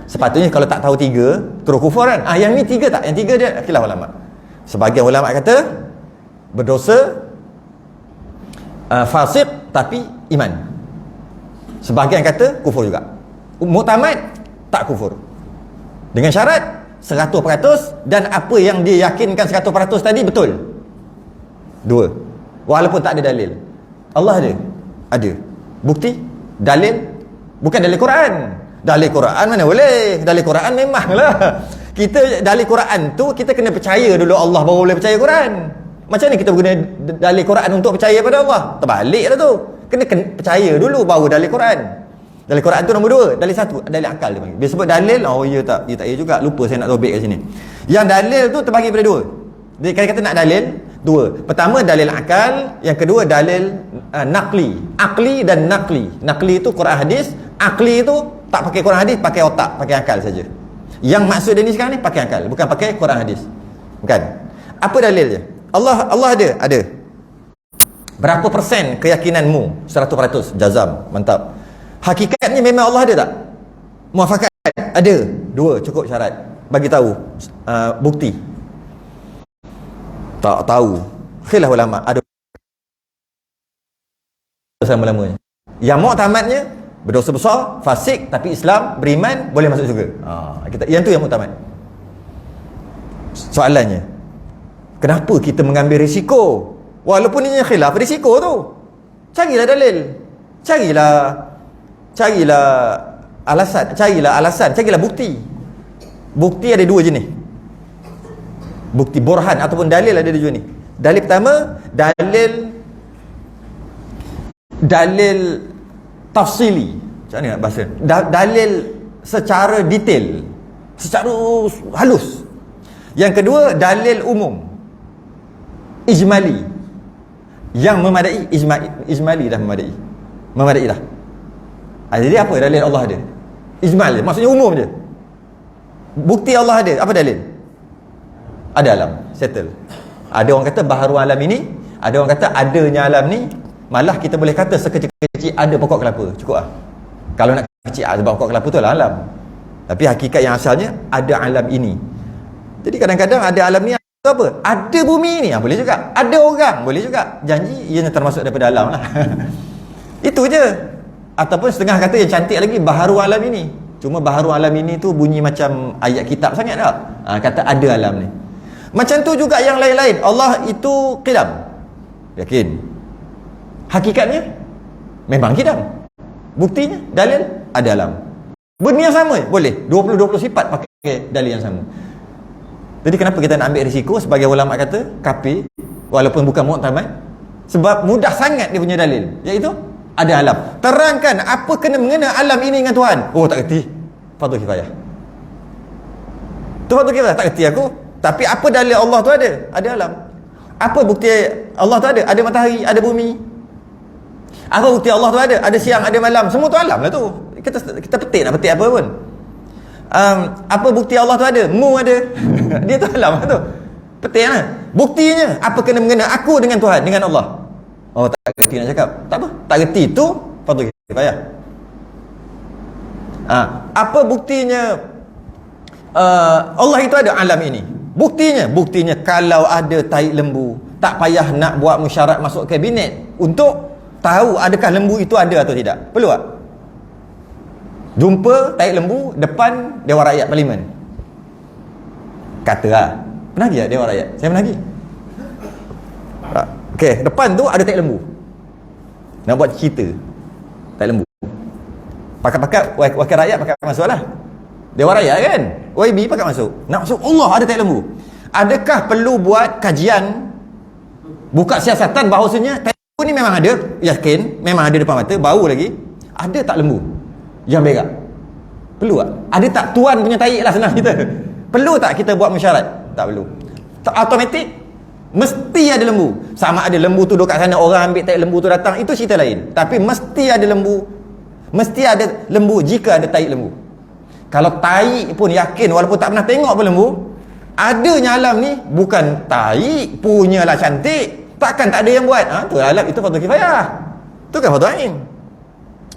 Sepatutnya kalau tak tahu 3 terus kufur kan. Yang ni 3 tak? Yang 3 dia khilaf ulama. Sebagian ulama kata berdosa, fasik tapi iman. Sebahagian kata kufur juga. Muktamad tak kufur. Dengan syarat 100% dan apa yang dia yakinkan 100% tadi betul. 2. Walaupun tak ada dalil. Allah ada. Ada. Bukti, dalil, bukan dalil Quran. Dalil Quran mana boleh? Dalil Quran memanglah. Kita dalil Quran tu kita kena percaya dulu Allah baru boleh percaya Quran. Macam mana kita guna dalil Quran untuk percaya pada Allah? Terbalik dah tu. Kena percaya dulu baru dalil Quran. Dalil Quran tu nombor 2. Dalil 1, dalil akal dia panggil. Dia sebut dalil, oh ya tak ya juga. Lupa saya nak tobek kat sini. Yang dalil tu terbagi pada 2. Dia kata nak dalil 2. Pertama dalil akal, yang kedua dalil naqli. Akli dan naqli. Naqli itu Quran hadis, akli itu tak pakai Quran hadis, pakai otak, pakai akal saja. Yang maksud dia ni sekarang ni pakai akal, bukan pakai Quran hadis. Bukan. Apa dalilnya? Allah ada. Berapa persen keyakinanmu? 100%. Jazam. Mantap. Hakikatnya memang Allah ada tak? Muafakat? Ada. 2 cukup syarat. Bagi tahu bukti. Tak tahu. Khilaf ulama. Ada selama-lamanya. Yang muktamadnya berdosa besar, fasik tapi Islam, beriman, boleh masuk syurga. Yang tu yang muktamad. Soalannya, kenapa kita mengambil risiko? Walaupun ini khilaf risiko tu. Carilah dalil. Carilah alasan, carilah bukti. Bukti ada 2 jenis. Bukti burhan ataupun dalil ada 2 jenis. Dalil pertama, dalil tafsili. Macam mana nak bahasa? Dalil secara detail, secara halus. Yang kedua, dalil umum, ijmali. Yang memadai, ijmali dah memadai dah. Jadi apa dalil Allah ada? Ijmal je, maksudnya umum je. Bukti Allah ada, apa dalil? Ada alam, settle. Ada orang kata baharu alam ini, ada orang kata adanya alam ni. Malah kita boleh kata sekecil-kecil ada pokok kelapa, cukup lah. Kalau nak kecil, sebab pokok kelapa tu lah alam. Tapi hakikat yang asalnya ada alam ini. Jadi kadang-kadang ada alam ni apa? Ada bumi ni, boleh juga. Ada orang, boleh juga. Janji ianya termasuk daripada alam lah. Itu je. Ataupun setengah kata yang cantik lagi, baharu alam ini. Cuma baharu alam ini tu bunyi macam ayat kitab sangat tak? Kata ada alam ni. Macam tu juga yang lain-lain. Allah itu qidam. Yakin. Hakikatnya memang qidam. Buktinya dalil ada alam. Benda yang sama boleh. 20 sifat pakai dalil yang sama. Jadi kenapa kita nak ambil risiko? Sebagai ulama kata kafir walaupun bukan muktamad, sebab mudah sangat dia punya dalil, iaitu ada alam. Terangkan apa kena mengena alam ini dengan Tuhan. Oh, tak kerti. Fardu kifayah. Tu fardu kifayah, tak kerti aku. Tapi apa dalil Allah tu ada? Ada alam. Apa bukti Allah tu ada? Ada matahari, ada bumi. Apa bukti Allah tu ada? Ada siang, ada malam. Semua tu alam lah tu. Kita petik nak petik apa pun. Apa bukti Allah tu ada? Mu ada. Dia tu alam lah tu. Petik lah. Buktinya apa kena mengena aku dengan Tuhan, dengan Allah. Oh, tak kerti nak cakap. Tak apa. Tak kerti tu fardu kifayah. Apa buktinya Allah itu ada alam ini? Buktinya kalau ada tahi lembu, tak payah nak buat mesyuarat masuk kabinet untuk tahu adakah lembu itu ada atau tidak. Perlu tak? Jumpa tahi lembu depan Dewan Rakyat Parlimen. Katalah. Pernah pergi tak Dewan Rakyat? Saya pernah pergi. Okey, depan tu ada tahi lembu. Nak buat cerita tahi lembu. Pakat-pakat wakil rakyat pakat masuklah. Dewan Rakyat kan? OIB pakat masuk. Nak masuk, Allah ada tahi lembu. Adakah perlu buat kajian, buka siasatan bahawasanya tahi lembu ni memang ada, yakin, memang ada depan mata, bau lagi. Ada tak lembu yang berak? Perlu tak? Ada tak tuan punya tahi lah, senang kita. Perlu tak kita buat mesyuarat? Tak perlu. Automatik mesti ada lembu. Sama ada lembu tu duduk kat sana, orang ambil tahi lembu tu datang, itu cerita lain. Tapi mesti ada lembu. Mesti ada lembu jika ada tahi lembu. Kalau tahi pun yakin walaupun tak pernah tengok pun lembu, adanya alam ni bukan tahi punyalah cantik, takkan tak ada yang buat. Tu alam, itu fardu kifayah. Tu kan fardu ain.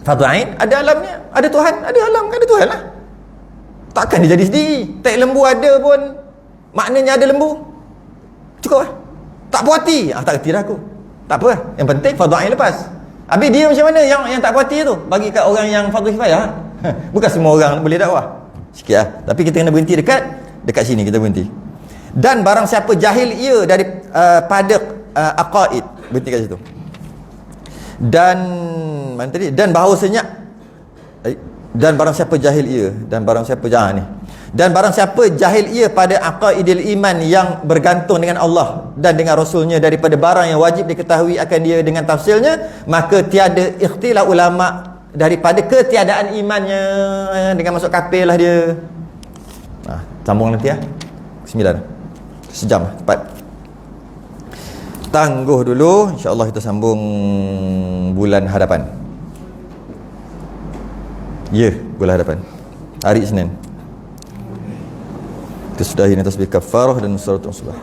Fardu ain ada alamnya, ada Tuhan, ada alam, ada Tuhan lah. Takkan dia jadi sendiri. Tak lembu ada pun maknanya ada lembu. Cukup lah. Tak puas hati, tak kerti dah aku. Tak apa lah. Yang penting fardu ain lepas. Habis dia macam mana yang tak puas hati tu? Bagi kat orang yang fardu kifayah. Bukan semua orang boleh dakwah. Sikit lah. Tapi kita kena berhenti dekat sini kita berhenti. Dan barang siapa jahil ia dari pada aqaid, berhenti kat situ. Dan mana tadi? Dan bahawasanya dan barang siapa jahil ia, dan barang siapa ni. Dan barang siapa jahil ia pada aqaidil iman yang bergantung dengan Allah dan dengan Rasulnya daripada barang yang wajib diketahui akan dia dengan tafsirnya, maka tiada ikhtilaf ulama daripada ketiadaan imannya, dengan masuk kafir lah dia. Sambung nanti ya. 9 sejam tepat. Tangguh dulu, insya-Allah kita sambung bulan hadapan. Bulan hadapan. Hari Isnin. Kita sudahi tasbih kafarah dan surah subhan.